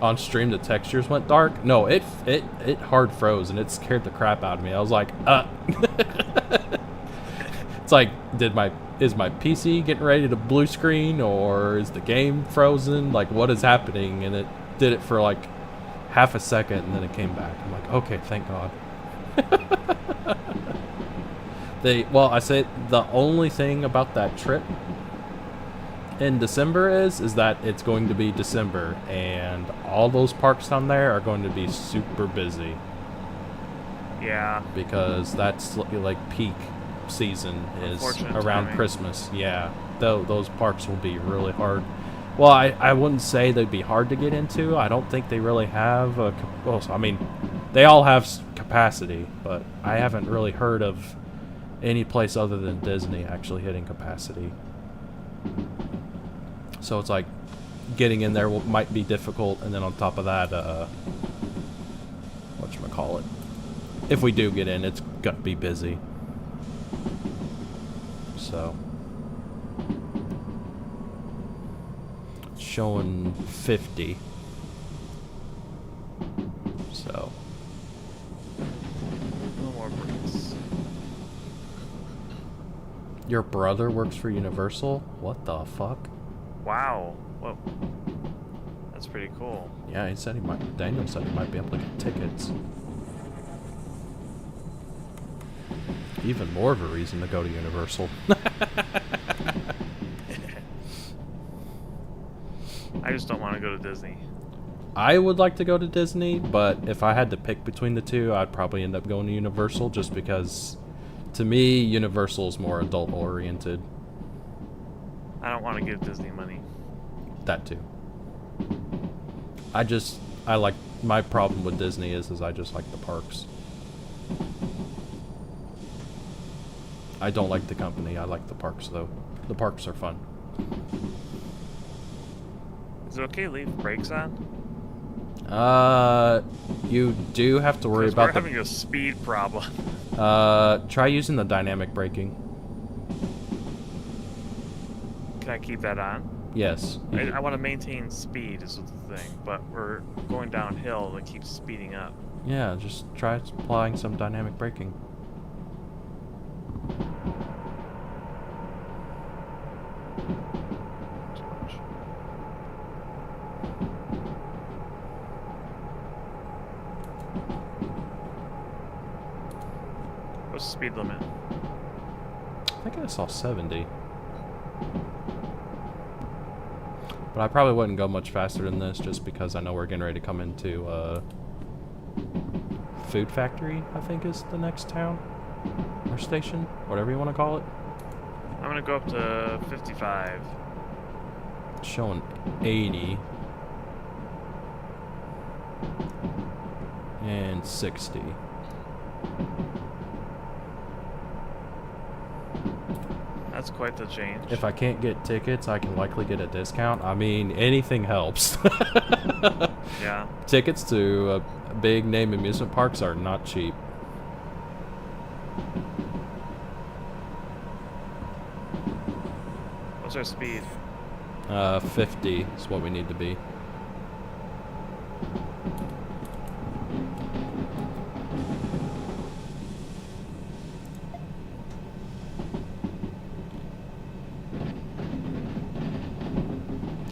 On stream, the textures went dark. No, it hard froze, and it scared the crap out of me. I was like, It's like, is my PC getting ready to blue screen, or is the game frozen? Like, what is happening? And it did it for like half a second, and then it came back. I'm like, okay, thank God. Well, I say the only thing about that trip in December is that it's going to be December, and all those parks down there are going to be super busy. Yeah. Because that's like peak season is around timing. Christmas. Yeah, those parks will be really hard. Well, I wouldn't say they'd be hard to get into. I don't think they really have I mean, they all have capacity, but I haven't really heard of any place other than Disney actually hitting capacity. So it's like getting in there might be difficult, and then on top of that, whatchamacallit, if we do get in, it's gonna be busy. So it's showing 50. So No more bricks. your brother works for Universal? What the fuck? Wow. Whoa. That's pretty cool. Yeah, he said Daniel said he might be able to get tickets. Even more of a reason to go to Universal. I just don't want to go to Disney. I would like to go to Disney, but if I had to pick between the two, I'd probably end up going to Universal just because, to me, Universal is more adult-oriented. I don't want to give Disney money. That too. I like, my problem with Disney is I just like the parks. I don't like the company. I like the parks, though. The parks are fun. Is it okay to leave brakes on? You do have to worry about we're having a speed problem. Try using the dynamic braking. Can I keep that on? Yes. I want to maintain speed is the thing, but we're going downhill and it keeps speeding up. Yeah, just try applying some dynamic braking. Too much. What's the speed limit? I think I saw 70. But I probably wouldn't go much faster than this just because I know we're getting ready to come into Food Factory, I think is the next town. Or station, whatever you want to call it. I'm gonna go up to 55. It's showing 80. And 60. That's quite the change. If I can't get tickets, I can likely get a discount. I mean, anything helps. Yeah. Tickets to big name amusement parks are not cheap. What's our speed? 50 is what we need to be.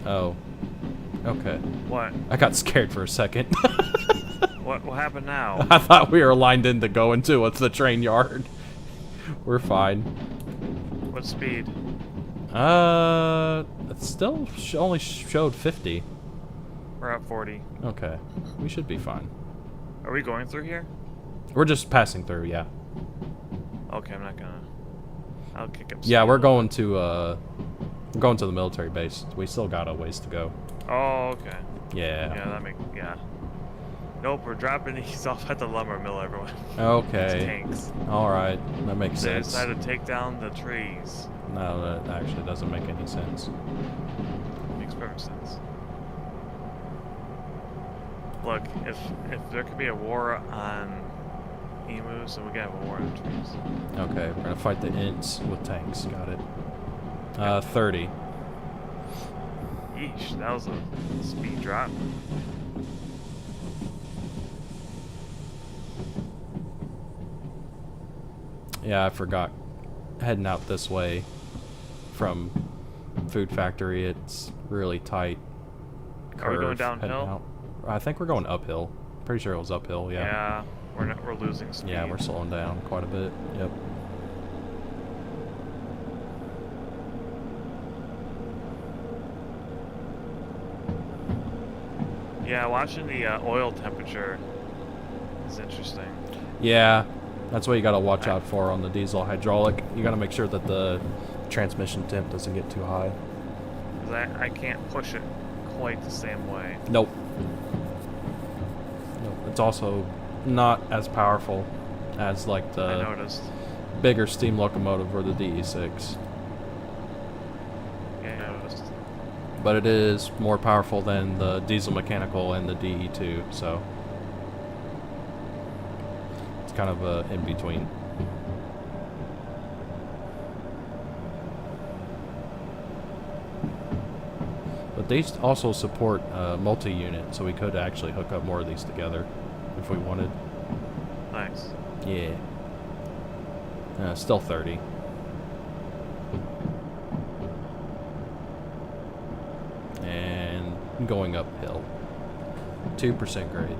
Oh. Okay. What? I got scared for a second. What happened now? I thought we were lined in to go into the train yard. We're fine. What speed? It still only showed 50. We're at 40. Okay. We should be fine. Are we going through here? We're just passing through, yeah. Okay, I'm not gonna. I'll kick up. Yeah, speed. we're going to the military base. We still got a ways to go. Oh, okay. Yeah. Yeah. Nope, we're dropping these off at the lumber mill, everyone. Okay. It's tanks. Alright, that makes They sense. decided to take down the trees. No, that actually doesn't make any sense. Makes perfect sense. Look, if there could be a war on emus, then we can have a war on trees. Okay, we're gonna fight the ints with tanks. Got it. 30. Yeesh, that was a speed drop. Yeah, I forgot. Heading out this way from Food Factory, it's really tight. Are we going curve heading downhill? out. I think we're going uphill. Pretty sure it was uphill. Yeah. Yeah, we're losing speed. Yeah, we're slowing down quite a bit. Yep. Yeah, watching the oil temperature is interesting. Yeah, that's what you gotta watch out for on the diesel hydraulic. You gotta make sure that the transmission temp doesn't get too high. 'Cause I can't push it quite the same way. Nope. Nope. It's also not as powerful as like I the noticed. bigger steam locomotive or the DE6. Yeah, I noticed. But it is more powerful than the diesel mechanical and the DE2, so it's kind of a in between. But they also support multi-unit, so we could actually hook up more of these together if we wanted. Nice. Yeah. Still 30. And going uphill. 2% grade.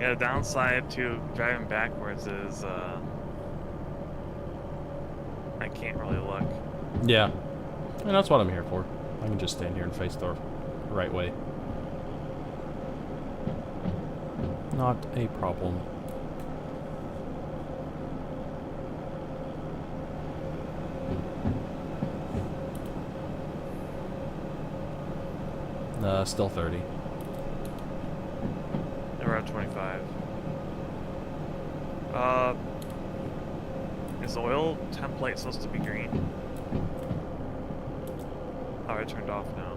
Yeah, the downside to driving backwards is I can't really look. Yeah. And that's what I'm here for. I can just stand here and face the right way. Not a problem. Still 30. We're at 25. Is the oil template supposed to be green? Oh, I turned off now.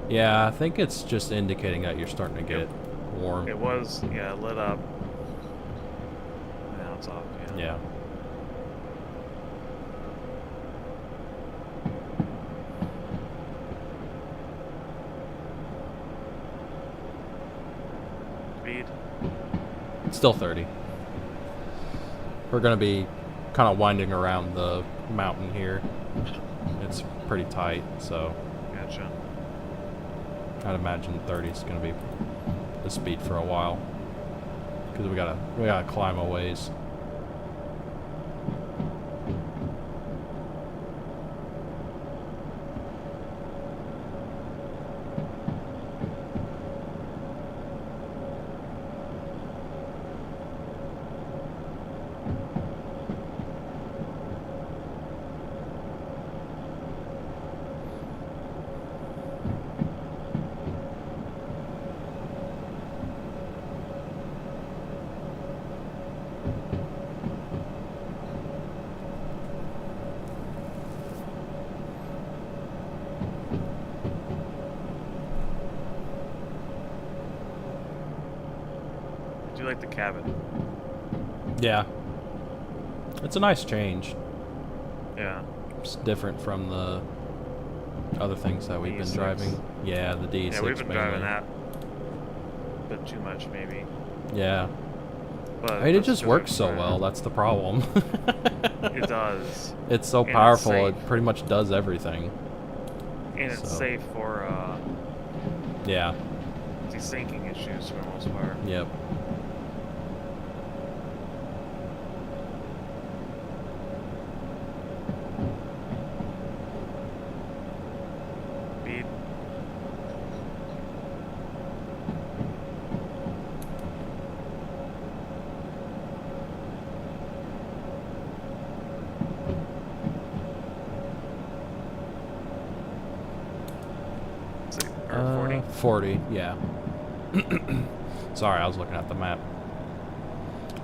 Yeah, I think it's just indicating that you're starting to get warm. It was, yeah, lit up. Now it's off, yeah. Yeah. Speed. Still 30. We're going to be kind of winding around the mountain here. It's pretty tight, so Gotcha. I'd imagine 30 is going to be the speed for a while. Because we gotta climb a ways. Do you like the cabin? Yeah. It's a nice change. Yeah. It's different from the other things that we've been DE6. driving. Yeah, the DE6 Yeah, we've been driving mainly. that a bit too much, maybe. Yeah. But I mean, it that's just good works so for- well. That's the problem. It does. It's so And it's powerful. safe. It pretty much does everything. And it's So. safe for Yeah. desinking issues for the most part. Yep. Speed. Or 40. 40, yeah. Sorry, I was looking at the map.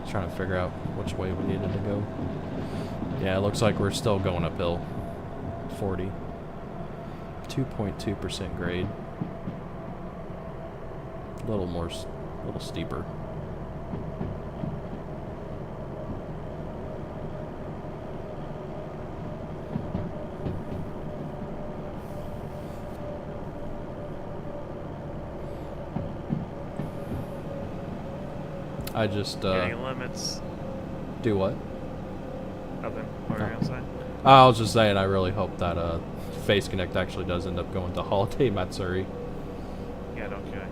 Trying to figure out which way we needed to go. Yeah, it looks like we're still going uphill. 40. 2.2% grade. A little steeper. I just Getting limits. do what? Nothing. What were you gonna say? I was just saying I really hope that Face Connect actually does end up going to Holiday Matsuri. Yeah, don't care.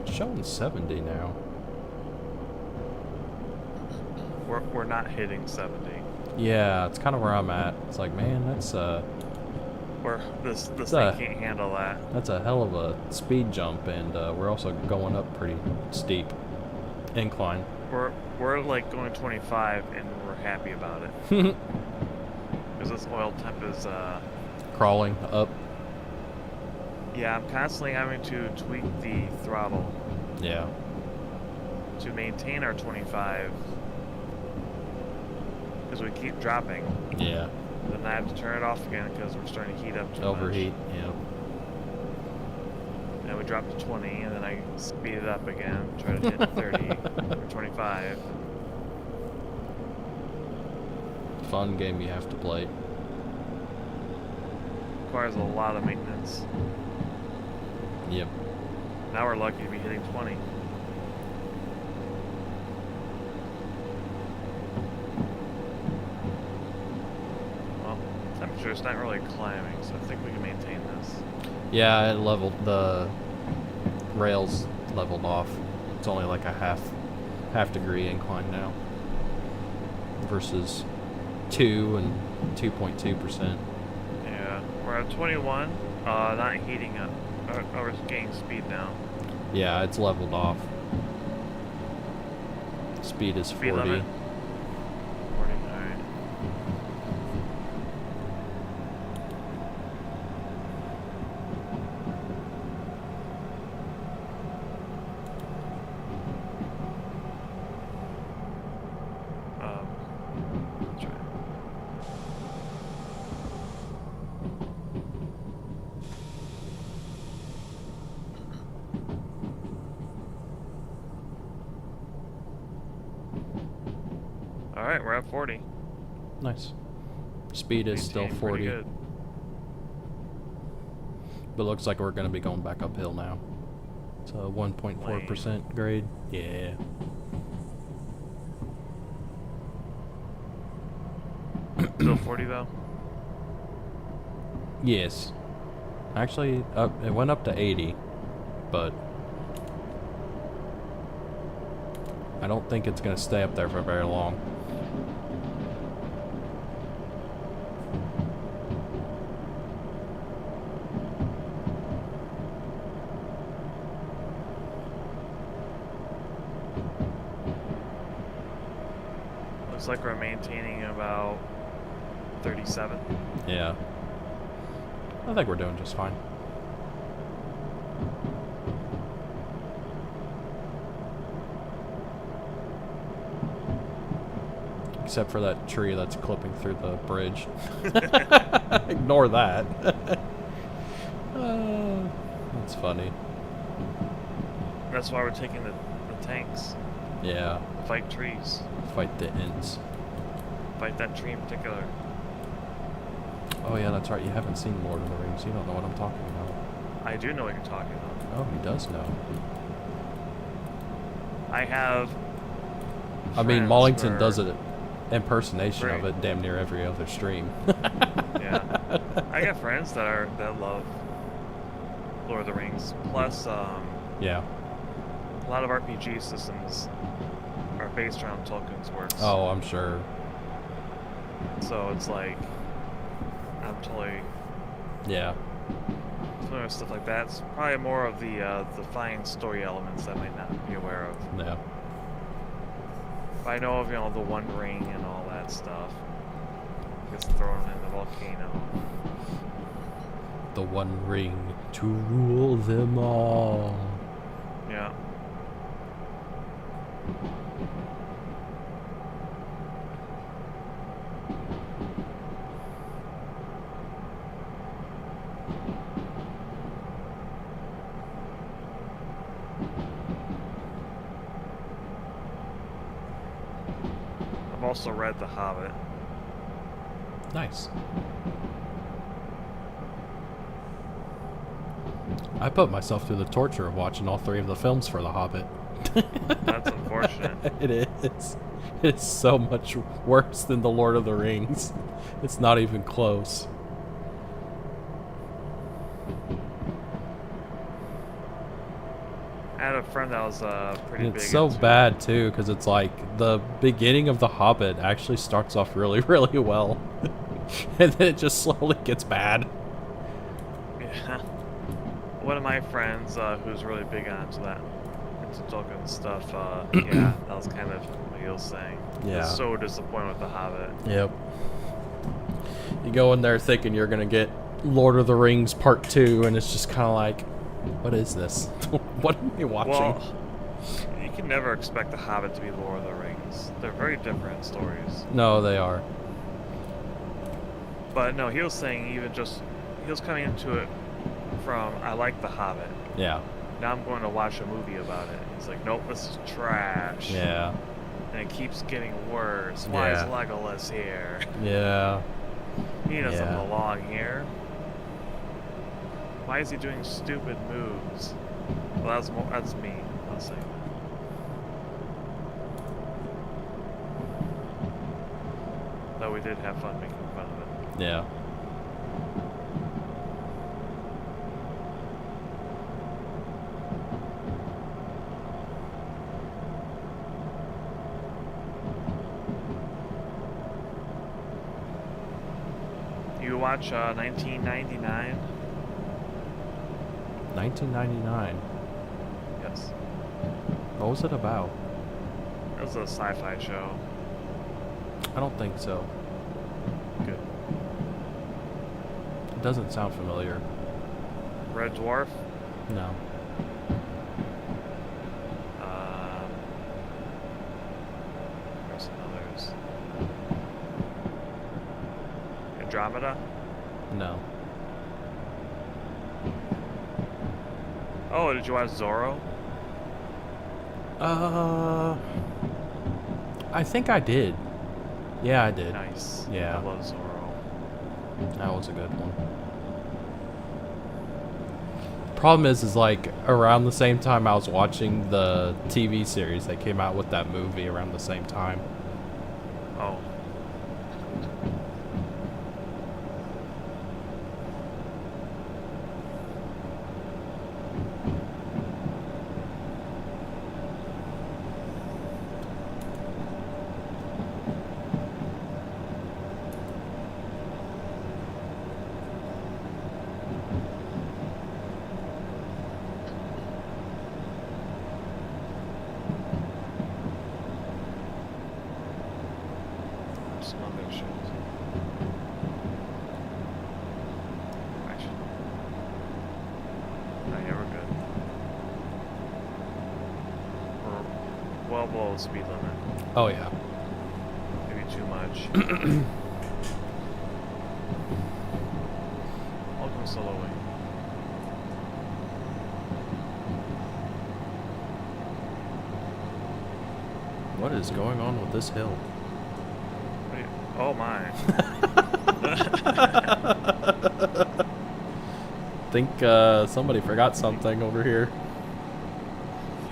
It's showing 70 now. We're not hitting 70. Yeah, it's kind of where I'm at. It's like, man, that's This thing can't handle that. That's a hell of a speed jump, and we're also going up pretty steep incline. We're like going 25, and we're happy about it. Because this oil temp is crawling up. Yeah, I'm constantly having to tweak the throttle. Yeah. To maintain our 25. Because we keep dropping. Yeah. Then I have to turn it off again because we're starting to heat up too Overheat, much. yeah. Now we drop to 20, and then I speed it up again, try to hit 30 or 25. Fun game you have to play. Requires a lot of maintenance. Yep. Now we're lucky to be hitting 20. Well, temperature's not really climbing, so I think we can maintain this. Yeah, it leveled, the rails leveled off. It's only like a half degree incline now versus 2 and 2.2%. Yeah, we're at 21, not heating up. We're gaining speed now. Yeah, it's leveled off. Speed is 40. Limit? 40, alright. Let's try. Alright, we're at 40. Nice. Speed is still Maintained 40. pretty good. But looks like we're going to be going back uphill now. It's a 1.4% grade. Yeah. Still 40 though? Yes. Actually, it went up to 80, but I don't think it's going to stay up there for very long. Looks like we're maintaining about 37. Yeah. I think we're doing just fine. Except for that tree that's clipping through the bridge. Ignore that. That's funny. That's why we're taking the tanks. Yeah. Fight trees. Fight the ends. Fight that tree in particular. Oh yeah, that's right. You haven't seen Lord of the Rings. You don't know what I'm talking about. I do know what you're talking about. Oh, he does know. I have. I mean, Mollington does an impersonation of it damn near every other stream. Yeah. I got friends that love Lord of the Rings. Plus, yeah. A lot of RPG systems are based around Tolkien's works. Oh, I'm sure. So it's like, I'm totally. Yeah. Familiar with stuff like that. It's probably more of the fine story elements that I might not be aware of. Yeah. But I know of, the One Ring and all that stuff. Gets thrown in the volcano. The One Ring to rule them all. Yeah. I've also read The Hobbit. Nice. I put myself through the torture of watching all 3 of the films for The Hobbit. That's unfortunate. It is. It's so much worse than The Lord of the Rings. It's not even close. I had a friend that was pretty big. It's so bad too, because it's like the beginning of The Hobbit actually starts off really, really well, and then it just slowly gets bad. Yeah. One of my friends who's really big onto that, into Tolkien stuff, yeah, that was kind of what he was saying. Yeah. He was so disappointed with The Hobbit. Yep. You go in there thinking you're gonna get Lord of the Rings Part 2, and it's just kind of like, what is this? What are we watching? Well, you can never expect The Hobbit to be Lord of the Rings. They're very different stories. No, they are. But no, he was saying he was coming into it from, I like The Hobbit. Yeah. Now I'm going to watch a movie about it. He's like, nope, this is trash. Yeah. And it keeps getting worse. Why is Legolas here? Yeah. He doesn't belong here. Why is he doing stupid moves? Well, that's me. I'll say that. Though we did have fun making fun of it. Yeah. You watch 1999? 1999. Yes. What was it about? It was a sci-fi show. I don't think so. Good. It doesn't sound familiar. Red Dwarf? No. There's some others. Andromeda? No. Oh, did you watch Zorro? I think I did. Yeah, I did. Nice. Yeah. I love Zorro. That was a good one. Problem is like around the same time I was watching the TV series that came out with that movie around the same time. Oh. Some other shows. Actually. No, yeah, we're good. We're well below the speed limit. Oh yeah. Maybe too much. Welcome slowly. What is going on with this hill? Wait, oh my. Think somebody forgot something over here.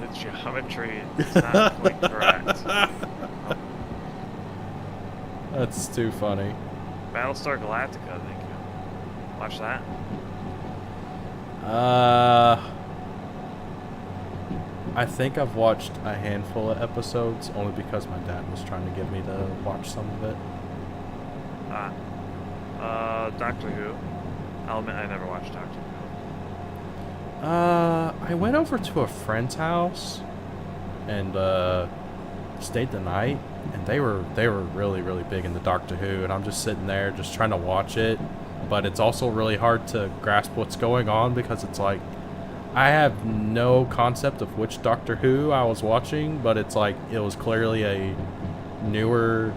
The geometry is not quite correct. Oh, That's too funny. Battlestar Galactica, thank you. Watch that. I think I've watched a handful of episodes only because my dad was trying to get me to watch some of it. Doctor Who. I'll admit I never watched Doctor Who. I went over to a friend's house and stayed the night, and they were really, really big into Doctor Who, and I'm just sitting there just trying to watch it, but it's also really hard to grasp what's going on because it's like I have no concept of which Doctor Who I was watching, but it's like it was clearly a newer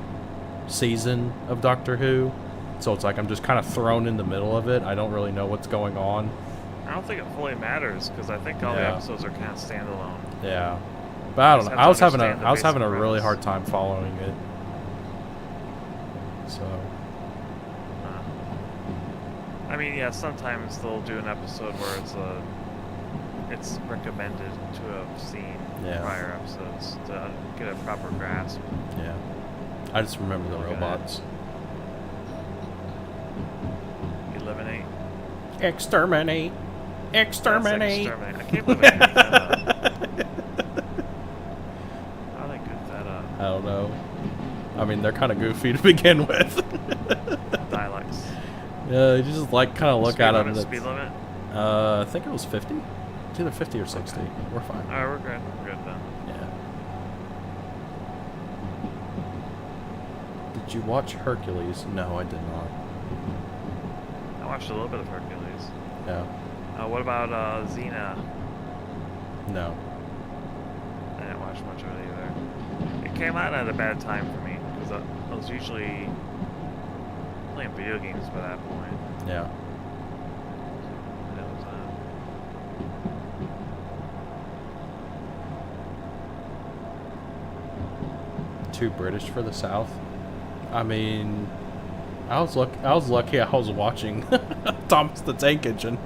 season of Doctor Who, so it's like I'm just kind of thrown in the middle of it. I don't really know what's going on. I don't think it fully matters because I think all the Yeah. episodes are kind of standalone. Yeah, but I don't know. I was having understand the I was having a basic really premise. hard time following it. So I mean, yeah, sometimes they'll do an episode where it's a it's recommended to have seen Yeah. prior episodes to get a proper grasp. Yeah. I just remember the robots. Eliminate. Exterminate. Exterminate. Exterminate. I can't believe I goofed that up. How did I goof that up? I don't know. I mean, they're kind of goofy to begin with. Dialects. Yeah, you just like kind of look Speed at limit, them. Speed limit? I think it was 50. It's either 50 or 60. Okay. We're fine. Alright, we're good. We're good then. Yeah. Did you watch Hercules? No, I did not. I watched a little bit of Hercules. Yeah. What about Xena? No. I didn't watch much of it either. It came out at a bad time for me because I was usually playing video games by that point. Yeah. And it was Too British for the South. I mean, I was lucky I was watching Thomas the Tank Engine.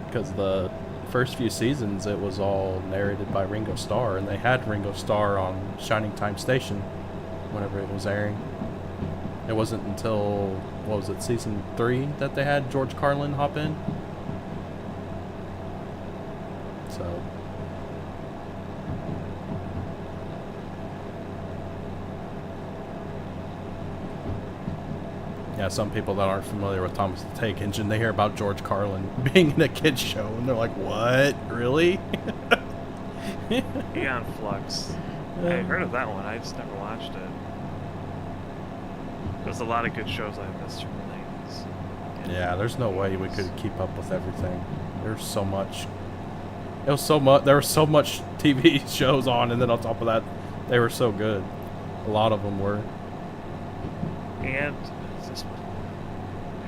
Because the first few seasons it was all narrated by Ringo Starr, and they had Ringo Starr on Shining Time Station whenever it was airing. It wasn't until, what was it, season 3 that they had George Carlin hop in. So yeah, some people that aren't familiar with Thomas the Tank Engine, they hear about George Carlin being in a kid's show, and they're like, what? Really? Eon Flux. I heard of that one, I just never watched it. There's a lot of good shows I missed from the 90s. Yeah, there's no way we could keep up with everything. There's so much. It was so much. There was so much TV shows on, and then on top of that, they were so good. A lot of them were. And just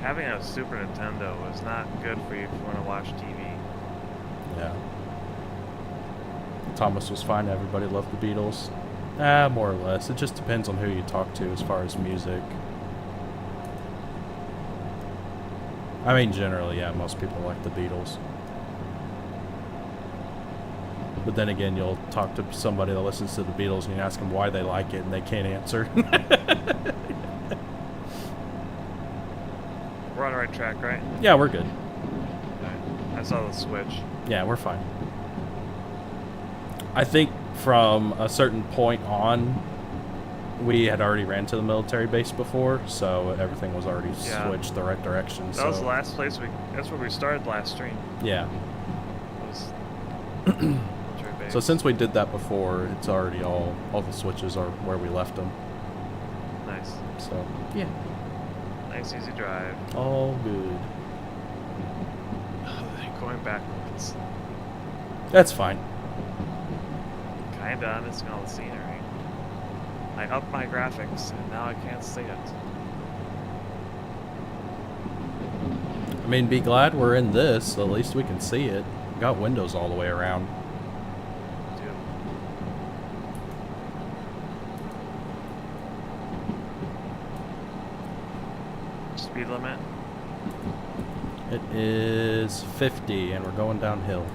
having a Super Nintendo was not good for you if you want to watch TV. Yeah. Thomas was fine. Everybody loved the Beatles. More or less. It just depends on who you talk to as far as music. I mean, generally, yeah, most people like the Beatles. But then again, you'll talk to somebody that listens to the Beatles and you ask them why they like it, and they can't answer. We're on the right track, right? Yeah, we're good. Right. I saw the switch. Yeah, we're fine. I think from a certain point on, we had already ran to the military base before, so everything was already switched the right direction. That was the last place that's where we started last stream. Yeah. Was military base. So since we did that before, it's already all the switches are where we left them. Nice. So, yeah. Nice, easy drive. All good. Going backwards. That's fine. Kinda, I'm missing all the scenery. I upped my graphics, and now I can't see it. I mean, be glad we're in this. At least we can see it. We got windows all the way around. Dude. Speed limit? It is 50, and we're going downhill.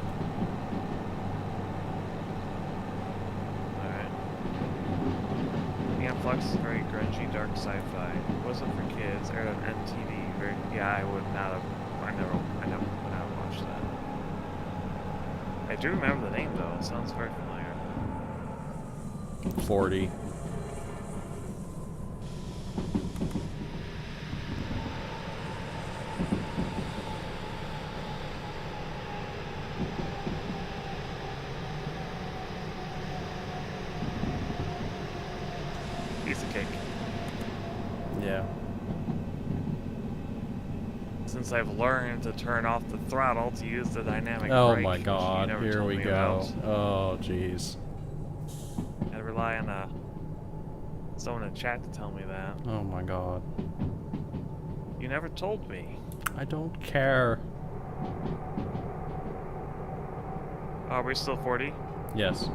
Flux is very grungy, dark sci-fi. It wasn't for kids. Aired on MTV. Yeah, I would not have. I never would have watched that. I do remember the name though. It sounds very familiar. 40. Piece of cake. Yeah. Since I've learned to turn off the throttle to use the dynamic Oh brake, my which god, you never here told we me go. about. Oh, jeez. I rely on someone in chat to tell me that. Oh my god. You never told me. I don't care. Are we still 40? Yes.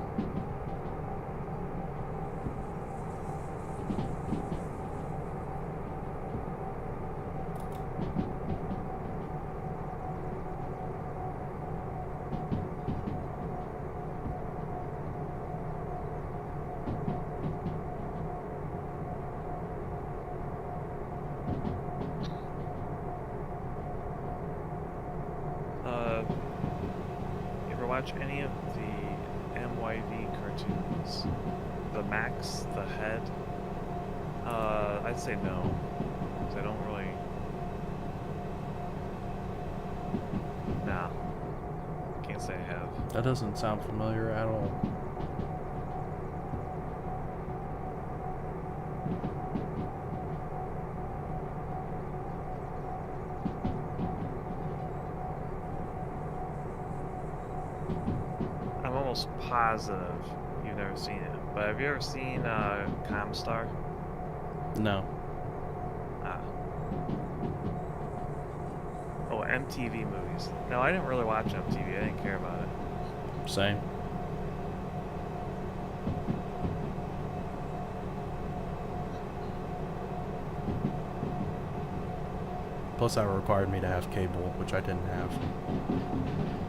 watch any of the MYV cartoons? The Max, the Head? I'd say no. Because I don't really... Nah. Can't say I have. That doesn't sound familiar at all. I'm almost positive you've never seen it. But have you ever seen Comstar? No. Ah. Oh, MTV movies. No, I didn't really watch MTV. I didn't care about it. Same. Plus, that required me to have cable, which I didn't have.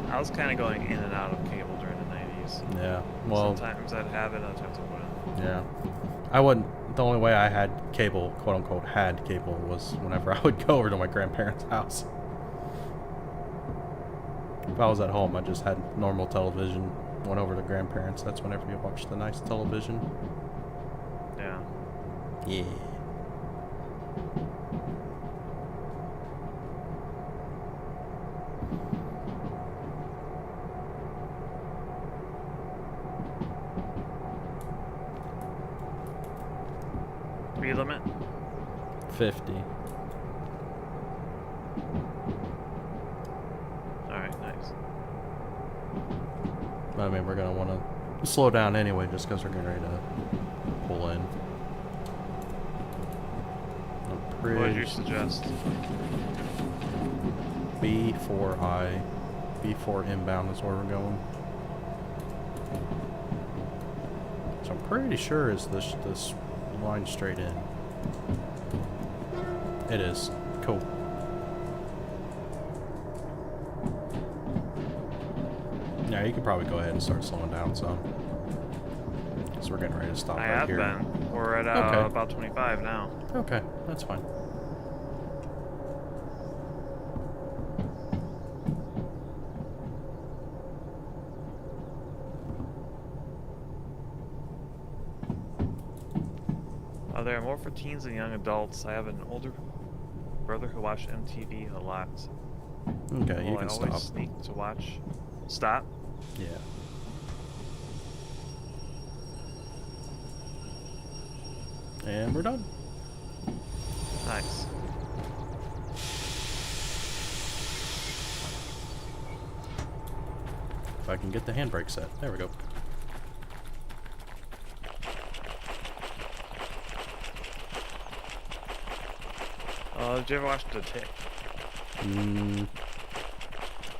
I was kind of going in and out of cable during the 90s. Yeah. Well. Sometimes I'd have it, other times I wouldn't. Yeah. I wouldn't. The only way I had cable, quote unquote, had cable, was whenever I would go over to my grandparents' house. If I was at home, I just had normal television. Went over to grandparents. That's whenever you watch the nice television. Yeah. Yeah. Speed limit? 50. Alright, nice. I mean, we're gonna want to slow down anyway, just because we're getting ready to pull in. What would you suggest? B4I. B4 inbound is where we're going. So I'm pretty sure it's this line straight in. It is. Cool. Yeah, you could probably go ahead and start slowing down some. So we're getting ready to stop right here. I have been. We're at about 25 now. Okay, that's fine. There are more for teens and young adults. I have an older brother who watched MTV a lot. Okay, you can stop. I always sneak to watch. Stop? Yeah. And we're done. Nice. If I can get the handbrake set. There we go. Did you ever watch The Tick?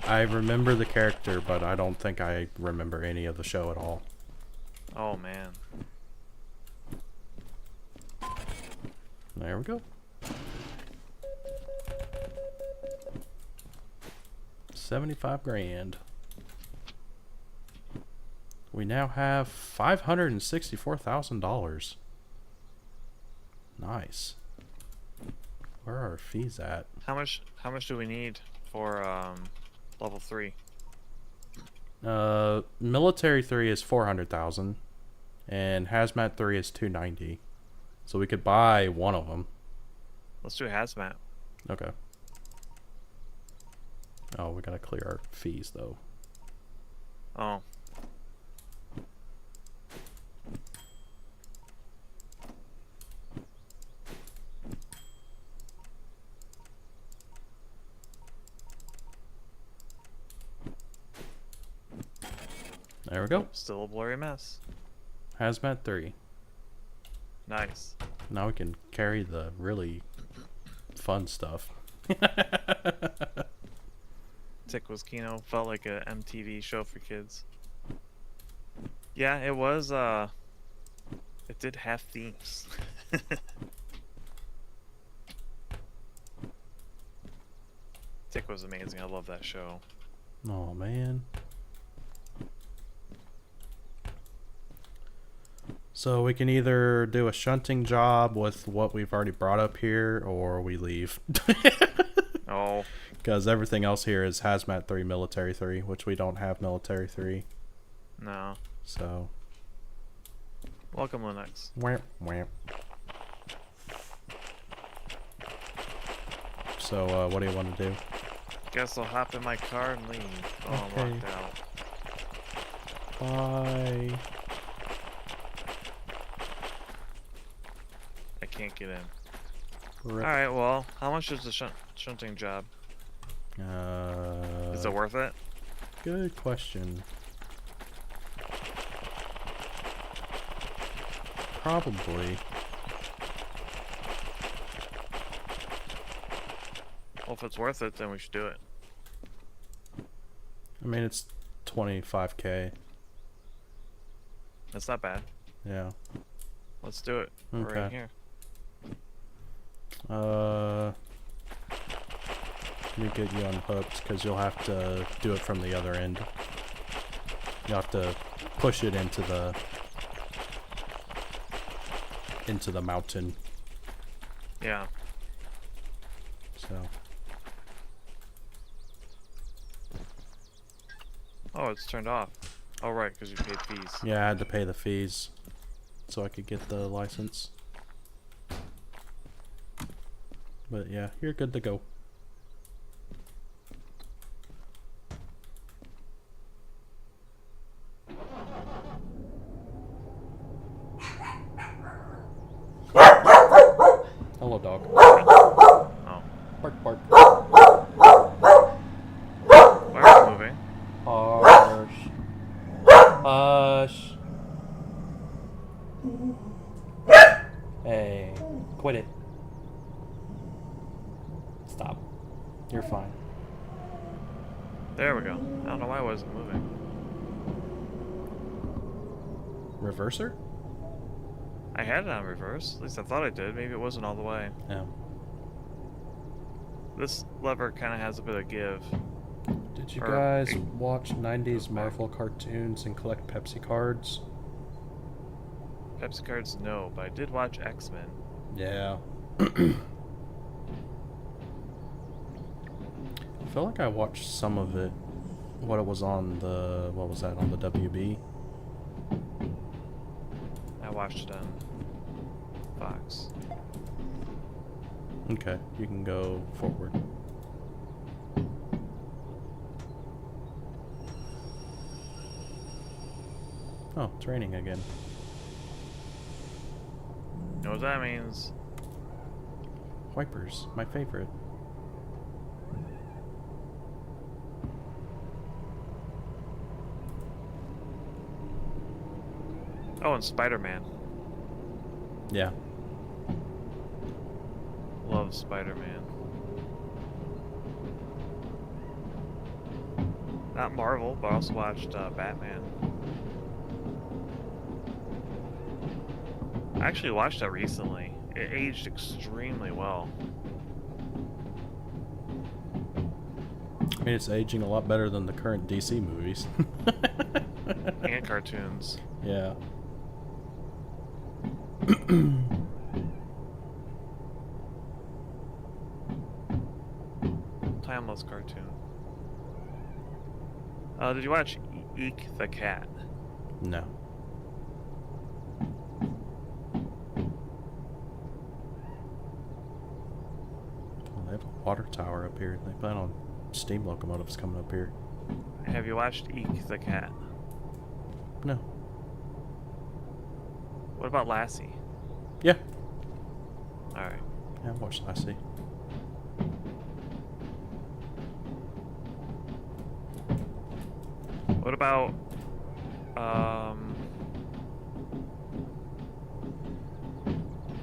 I remember the character, but I don't think I remember any of the show at all. Oh, man. There we go. 75 grand. We now have $564,000. Nice. Where are our fees at? How much do we need for level 3? Military 3 is 400,000 and hazmat 3 is 290. So we could buy one of them. Let's do hazmat. Okay. Oh, we gotta clear our fees though. Oh. There we go. Still a blurry mess. Hazmat 3. Nice. Now we can carry the really fun stuff. Tick was Kino. Felt like a MTV show for kids. Yeah, it was, it did have themes. Tick was amazing. I love that show. Oh, man. So we can either do a shunting job with what we've already brought up here, or we leave. Oh. Because everything else here is Hazmat 3, Military 3, which we don't have Military 3. No. So. Welcome, Linux. Whamp, whamp. So, what do you want to do? Guess I'll hop in my car and leave. Oh, Okay. I'm locked out. Bye. I can't get in. Rip. Alright, well, how much is the shunting job? Is it worth it? Good question. Probably. Well, if it's worth it, then we should do it. I mean, it's 25k. That's not bad. Yeah. Let's do it. We're Okay. right here. Let me get you unhooked, because you'll have to do it from the other end. You'll have to push it into the mountain. Yeah. So. Oh, it's turned off. Oh, right, because you paid fees. Yeah, I had to pay the fees so I could get the license. But yeah, you're good to go. Hello, dog. Oh. Bark, bark. Why are you moving? Hush. Hush. Hey, quit it. Stop. You're fine. There we go. I don't know why I wasn't moving. Reverser? I had it on reverse. At least I thought I did. Maybe it wasn't all the way. Yeah. This lever kind of has a bit of give. Did you Or guys eight. watch 90s Marvel cartoons and collect Pepsi cards? Pepsi cards, no, but I did watch X-Men. Yeah. I feel like I watched some of it. What it was on the... What was that? On the WB? I watched it on Fox. Okay, you can go forward. Oh, it's raining again. You know what that means? Wipers, my favorite. Oh, and Spider-Man. Yeah. Love Spider-Man. Not Marvel, but I also watched Batman. I actually watched that recently. It aged extremely well. I mean, it's aging a lot better than the current DC movies. And cartoons. Yeah. Timeless cartoon. Did you watch Eek the Cat? No. Well, they have a water tower up here. They plan on steam locomotives coming up here. Have you watched Eek the Cat? No. What about Lassie? Yeah. Alright. Yeah, I've watched Lassie. What about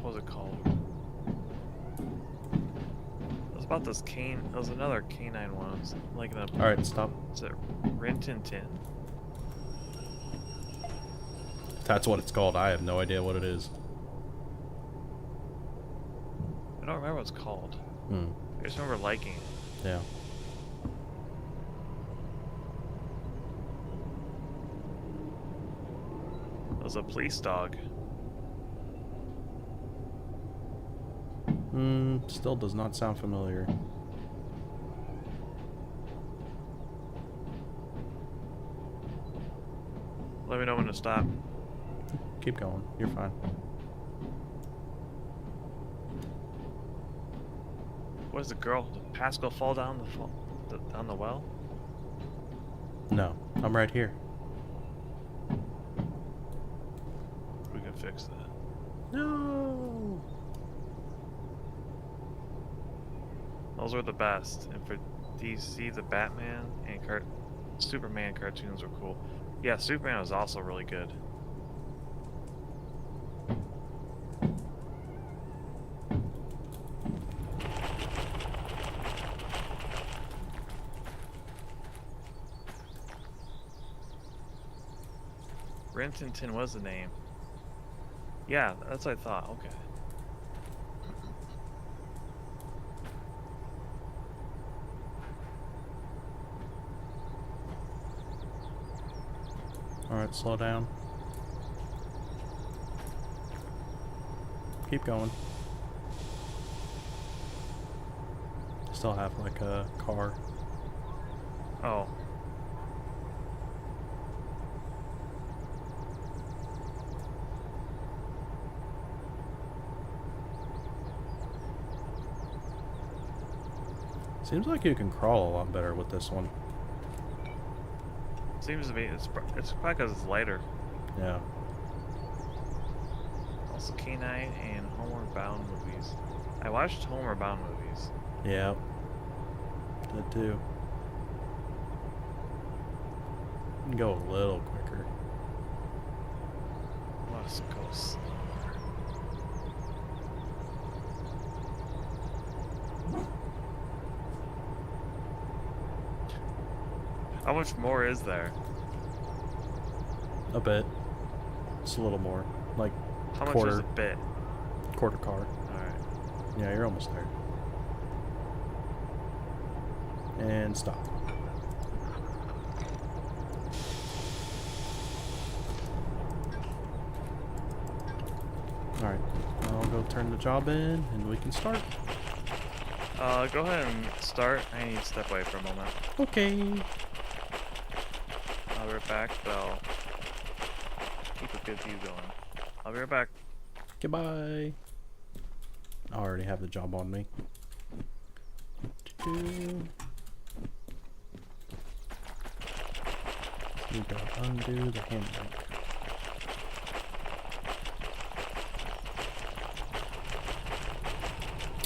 what was it called? It was about this cane. It was another canine one. It was like a. All right, stop. Is it Rin Tin Tin? That's what it's called. I have no idea what it is. I don't remember what it's called. Hmm. I just remember liking it. Yeah. It was a police dog. Still does not sound familiar. Let me know when to stop. Keep going. You're fine. What is the girl? Did Pascal fall down down the well? No, I'm right here. We can fix that. No. Those were the best. And for DC, the Batman and Superman cartoons were cool. Yeah, Superman was also really good. Rentington was the name. Yeah, that's what I thought. Okay. Alright, slow down. Keep going. Still have like a car. Oh. Seems like you can crawl a lot better with this one. Seems to be. It's probably because it's lighter. Yeah. Also, K9 and Homeward Bound movies. I watched Homeward Bound movies. Yeah. Did too. You can go a little quicker. Let's go slower. How much more is there? A bit. Just a little more. Like How much quarter. is a bit? Quarter car. Alright. Yeah, you're almost there. And stop. Alright, I'll go turn the job in and we can start. Go ahead and start. I need to step away for a moment. Okay. I'll be right back, but I'll keep a good view going. I'll be right back. Goodbye. I already have the job on me. Need to undo the handbrake.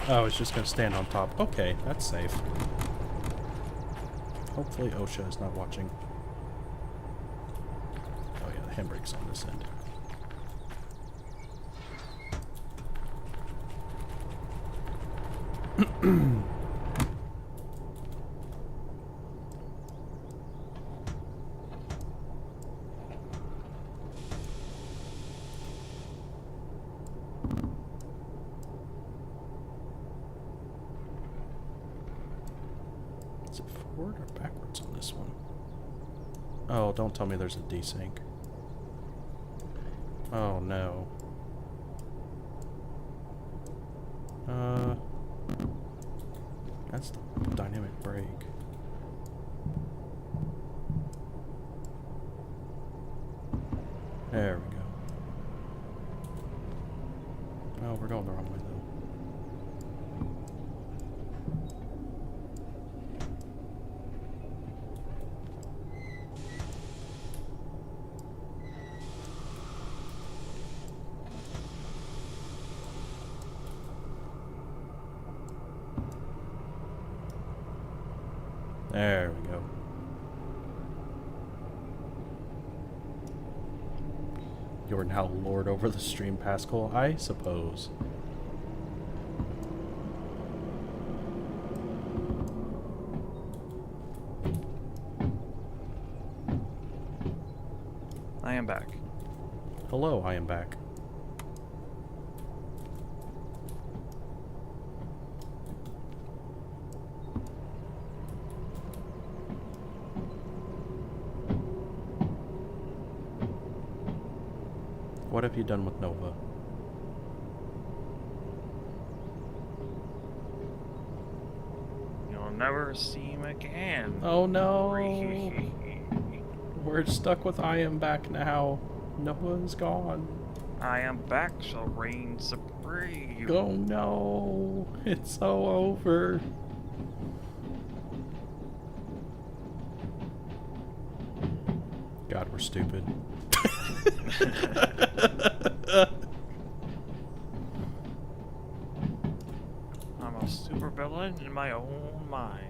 Oh, it's just gonna stand on top. Okay, that's safe. Hopefully OSHA is not watching. Oh yeah, the handbrake's on this end. Is it forward or backwards on this one? Oh, don't tell me there's a desync. Oh no. That's the dynamic brake. There we go. Oh, we're going the wrong way though. There we go. You're now lord over the stream, Pascal, I suppose. I am back. Hello, I am back. What have you done with Nova? You'll never see him again. Oh no! We're stuck with I am back now. Noah's gone. I am back, shall reign supreme. Oh no, it's so over. God, we're stupid. I'm a super villain in my own mind.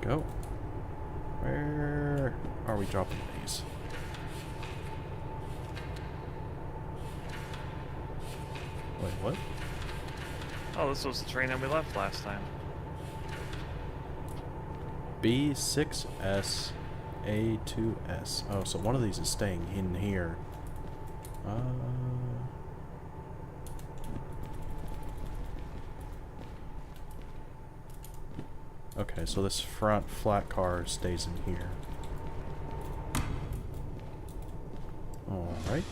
Go. Where are we dropping these? Wait, what? Oh, this was the train that we left last time. B6S A2S. Oh, so one of these is staying in here. Okay, so this front flat car stays in here. Alright.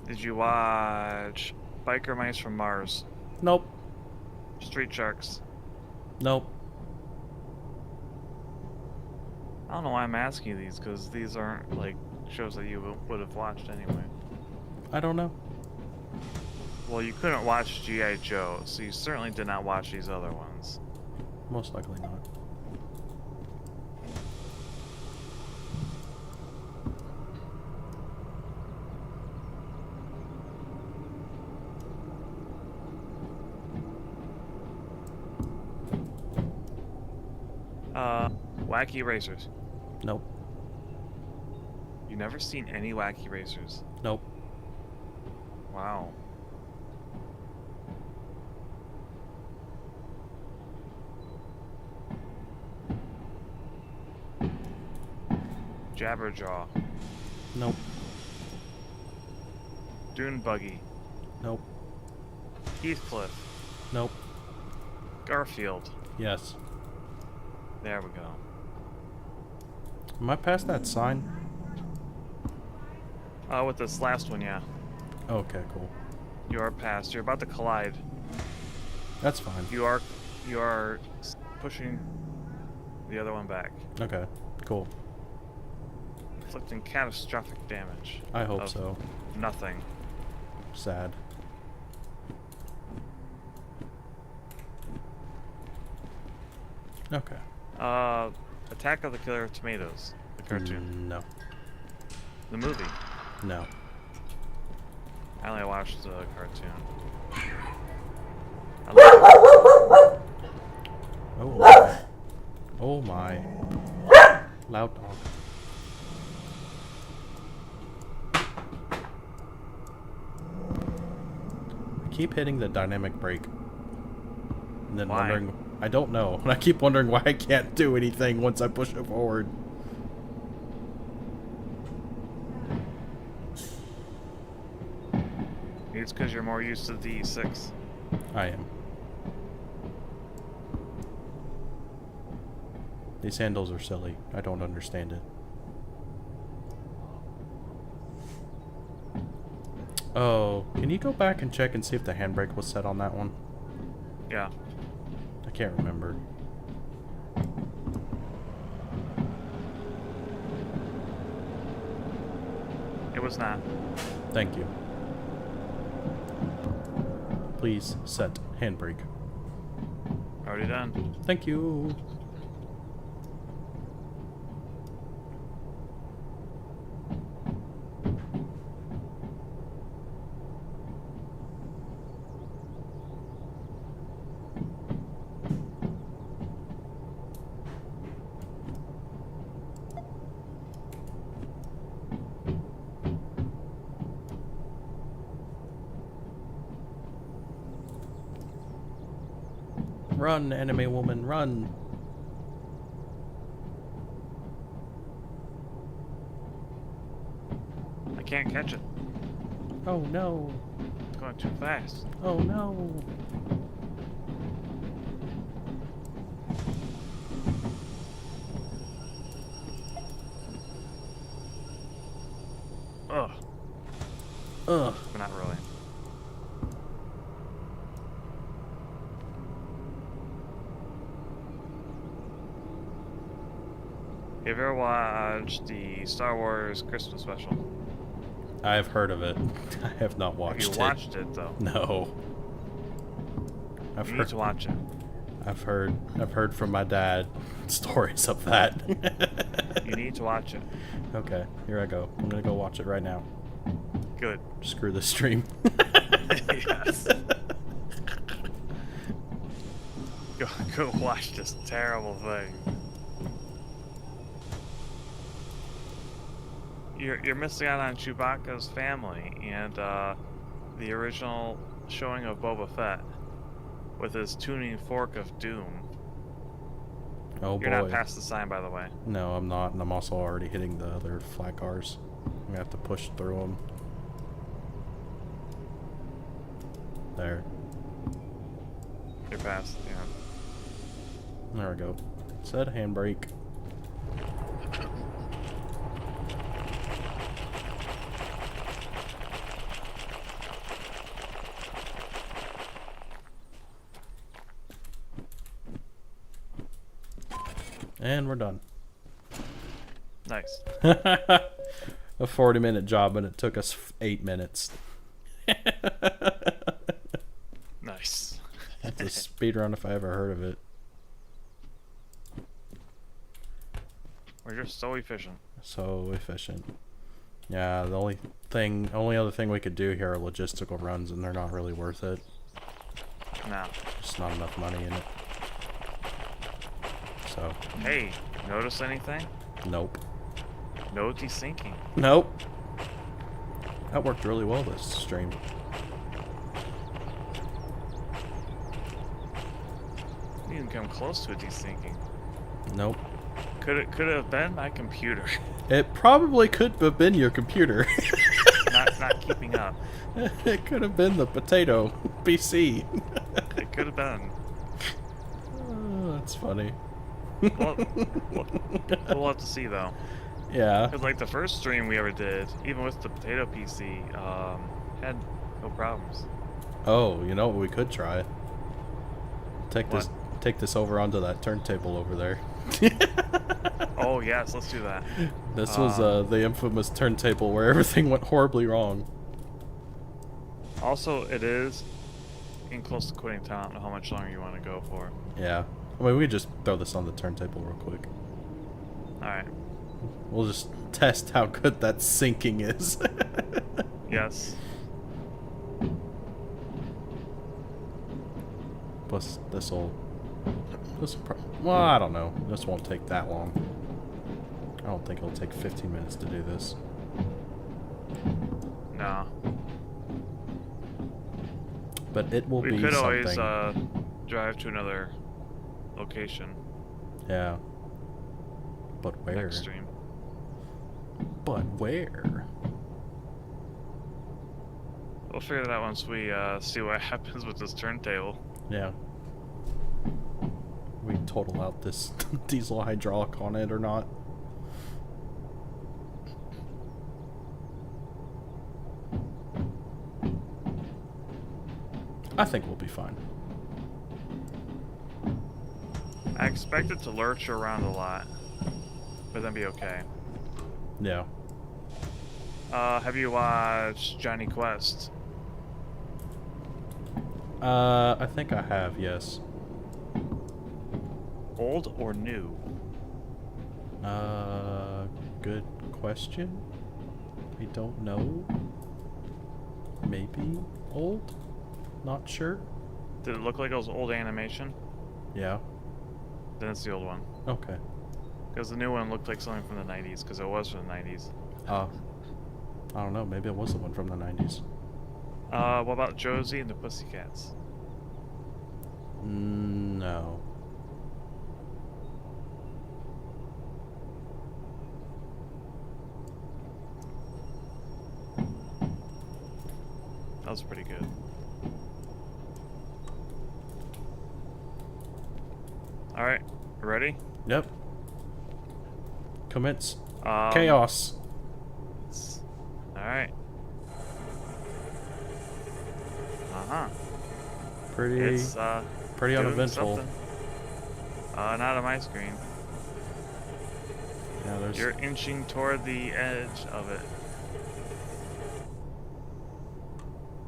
Did you watch Biker Mice from Mars? Nope. Street Sharks? Nope. I don't know why I'm asking you these, because these aren't, like, shows that you would have watched anyway. I don't know. Well, you couldn't watch G.I. Joe, so you certainly did not watch these other ones. Most likely not. Wacky Racers. Nope. You never seen any Wacky Racers? Nope. Wow. Jabberjaw. Nope. Dune Buggy. Nope. Heathcliff. Nope. Garfield. Yes. There we go. Am I past that sign? With this last one, yeah. Okay, cool. You are past. You're about to collide. That's fine. You are pushing the other one back. Okay, cool. Inflicting catastrophic damage. I hope so. Nothing. Sad. Okay. Attack of the Killer Tomatoes. The cartoon. No. The movie. No. I only watched the cartoon. I love Oh my. Oh my. Loud dog. I keep hitting the dynamic brake. And then Why? wondering... I don't know. And I keep wondering why I can't do anything once I push it forward. It's because you're more used to the D6. I am. These handles are silly. I don't understand it. Oh, can you go back and check and see if the handbrake was set on that one? Yeah. I can't remember. It was not. Thank you. Please set handbrake. Already done. Thank you. Run, anime woman, run. I can't catch it. Oh no. It's going too fast. Oh no. Ugh. Ugh. But not really. Have you ever watched the Star Wars Christmas special? I've heard of it. I have not watched it. You watched it though. No. You need to watch it. I've heard from my dad stories of that. You need to watch it. Okay, here I go. I'm gonna go watch it right now. Good. Screw the stream. Yes. Go watch this terrible thing. You're missing out on Chewbacca's family and the original showing of Boba Fett with his tuning fork of doom. Oh You're boy. not past the sign, by the way. No, I'm not, and I'm also already hitting the other flat cars. I'm gonna have to push through them. There. You're past, yeah. There we go. Set handbrake. And we're done. Nice. A 40-minute job, and it took us 8 minutes. Nice. That's a speedrun if I ever heard of it. We're just so efficient. So efficient. Yeah, the only other thing we could do here are logistical runs, and they're not really worth it. No. Just not enough money in it. So. Hey, notice anything? Nope. No desyncing. Nope. That worked really well this stream. You didn't come close to a desyncing. Nope. Could it have been my computer? It probably could have been your computer. not keeping up. It could have been the potato PC. It could have been. Oh, that's funny. We'll have to see though. Yeah. Because like the first stream we ever did, even with the potato PC, had no problems. Oh, you know what we could try? Take this over onto that turntable over there. Oh yes, let's do that. This was the infamous turntable where everything went horribly wrong. Also, it is in close to quitting time. I don't know how much longer you want to go for. Yeah. I mean, we could just throw this on the turntable real quick. Alright. We'll just test how good that syncing is. Yes. Plus, well, I don't know. This won't take that long. I don't think it'll take 15 minutes to do this. No. But it will be something. We could always drive to another location. Yeah. But where? Next stream. But where? We'll figure that out once we see what happens with this turntable. Yeah. We total out this diesel hydraulic on it or not. I think we'll be fine. I expect it to lurch around a lot, but then be okay. Yeah. Have you watched Johnny Quest? I think I have, yes. Old or new? Good question. I don't know. Maybe old? Not sure. Did it look like it was old animation? Yeah. Then it's the old one. Okay. Because the new one looked like something from the 90s, because it was from the 90s. I don't know. Maybe it was the one from the 90s. What about Josie and the Pussycats? No. That was pretty good. Alright, ready? Yep. Commence. Chaos. Chaos. Alright. Uh-huh. Pretty uneventful. Not on my screen. Yeah, there's... You're inching toward the edge of it.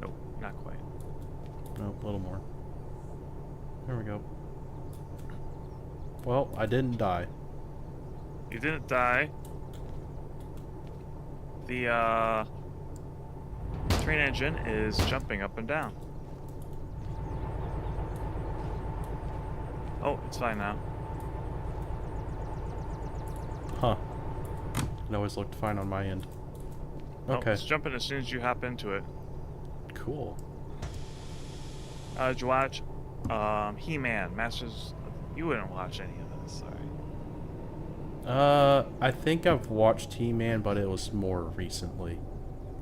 Nope, not quite. Nope, a little more. There we go. Well, I didn't die. You didn't die. The train engine is jumping up and down. Oh, it's fine now. Huh. It always looked fine on my end. Okay. Oh, it's jumping as soon as you hop into it. Cool. Did you watch He-Man, Masters... You wouldn't watch any of this, sorry. I think I've watched He-Man, but it was more recently.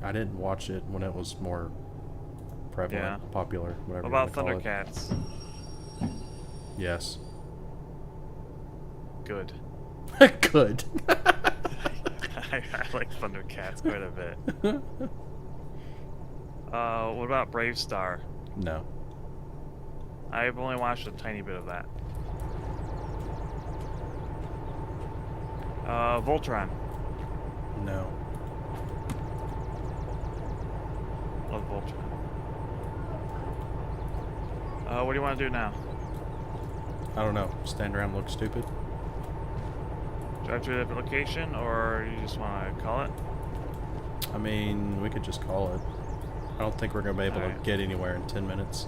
I didn't watch it when it was more prevalent, popular, whatever What you about want to call Thundercats? it. Yes. Good. Good. I like Thundercats quite a bit. What about Brave Star? No. I've only watched a tiny bit of that. Voltron. No. Love Voltron. What do you want to do now? I don't know. Stand around and look stupid? Drive to a different location, or you just want to call it? I mean, we could just call it. I don't think we're going to be able to get anywhere in 10 minutes.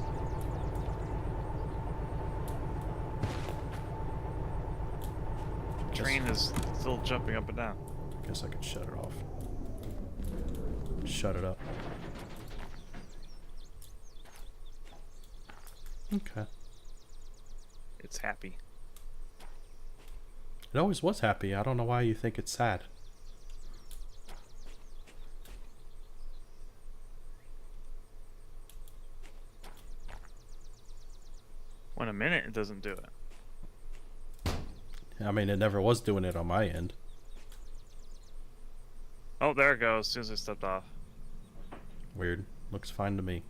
Train is still jumping up and down. I guess I could shut it off. Shut it up. Okay. It's happy. It always was happy. I don't know why you think it's sad. When a minute, it doesn't do it. I mean, it never was doing it on my end. Oh, there it goes, as soon as I stepped off. Weird. Looks fine to me.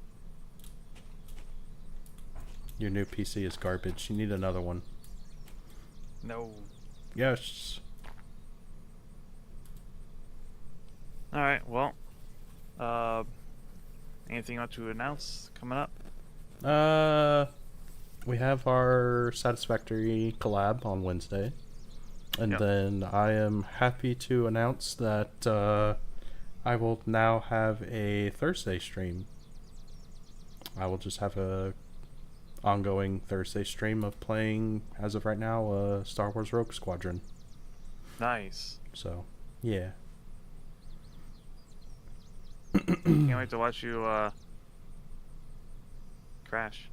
Your new PC is garbage. You need another one. No. Yes. Alright, well. Anything you want to announce coming up? We have our Satisfactory collab on Wednesday. And then I am happy to announce that I will now have a Thursday stream. I will just have a ongoing Thursday stream of playing, as of right now, Star Wars Rogue Squadron. Nice. So, yeah. Can't wait to watch you crash.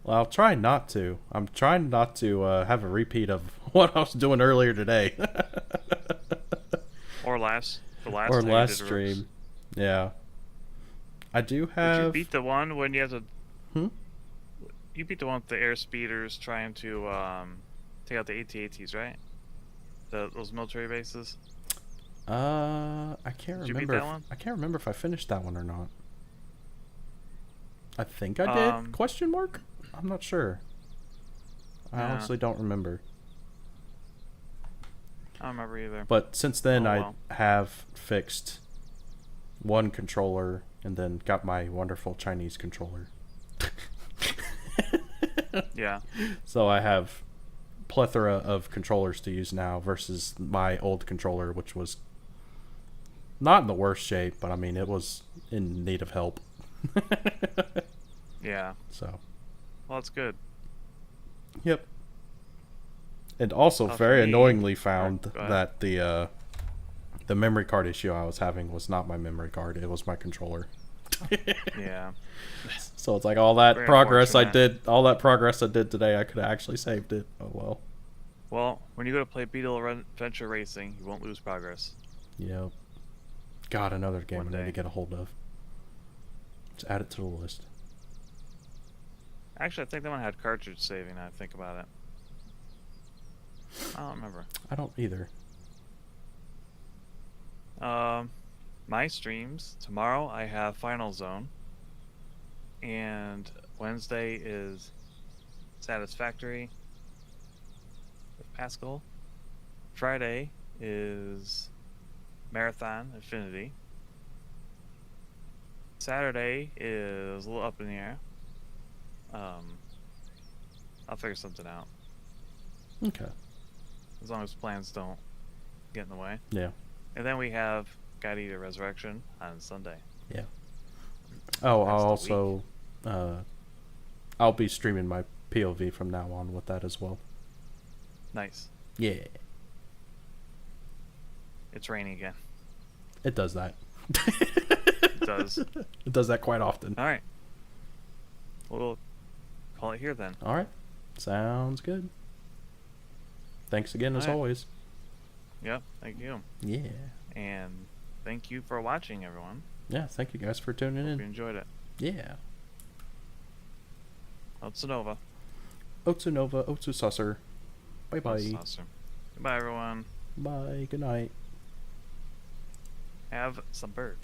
Well, I'll try not to. I'm trying not to have a repeat of what I was doing earlier today. Or last stream. Yeah. I do have... Did you beat the one when you have to... Hmm? You beat the one with the air speeders trying to take out the pt18s, right? Those military bases? I can't Did you remember. beat that one? I can't remember if I finished that one or not. I think I did. Question mark? I'm not sure. I honestly don't remember. I don't remember either. But since then, I have fixed one controller and then got my wonderful Chinese controller. Yeah. So I have plethora of controllers to use now versus my old controller, which was not in the worst shape, but I mean, it was in need of help. Yeah. So. Well, that's good. Yep. And also very annoyingly found that the memory card issue I was having was not my memory card, it was my controller. Yeah. So it's like all that Very progress I unfortunate. did, all that progress I did today, I could have actually saved it. Oh well. Well, when you go to play Beetle Adventure Racing, you won't lose progress. Yep. God, another game One I need to day. get a hold of. Just add it to the list. Actually, I think that one had cartridge saving. Now I think about it. I don't remember. I don't either. My streams tomorrow. I have Final Zone, and Wednesday is Satisfactory with Pascal. Friday is Marathon Infinity. Saturday is a little up in the air. I'll figure something out. Okay. As long as plans don't get in the way. Yeah. And then we have God Eater Resurrection on Sunday. Yeah. Oh, That's I'll the also, I'll be streaming my POV from now on with that as well. Nice. Yeah. It's raining again. It does that. It does. It does that quite often. All right. We'll call it here then. All right. Sounds good. Thanks again, as All right. always. Yep. Thank you. Yeah. And thank you for watching, everyone. Yeah, thank you guys for tuning Hope you in. enjoyed it. Yeah. Otsunova. Otsunova, Otsusasser. Bye-bye. Awesome. Goodbye, everyone. Bye. Good night. Have some bird.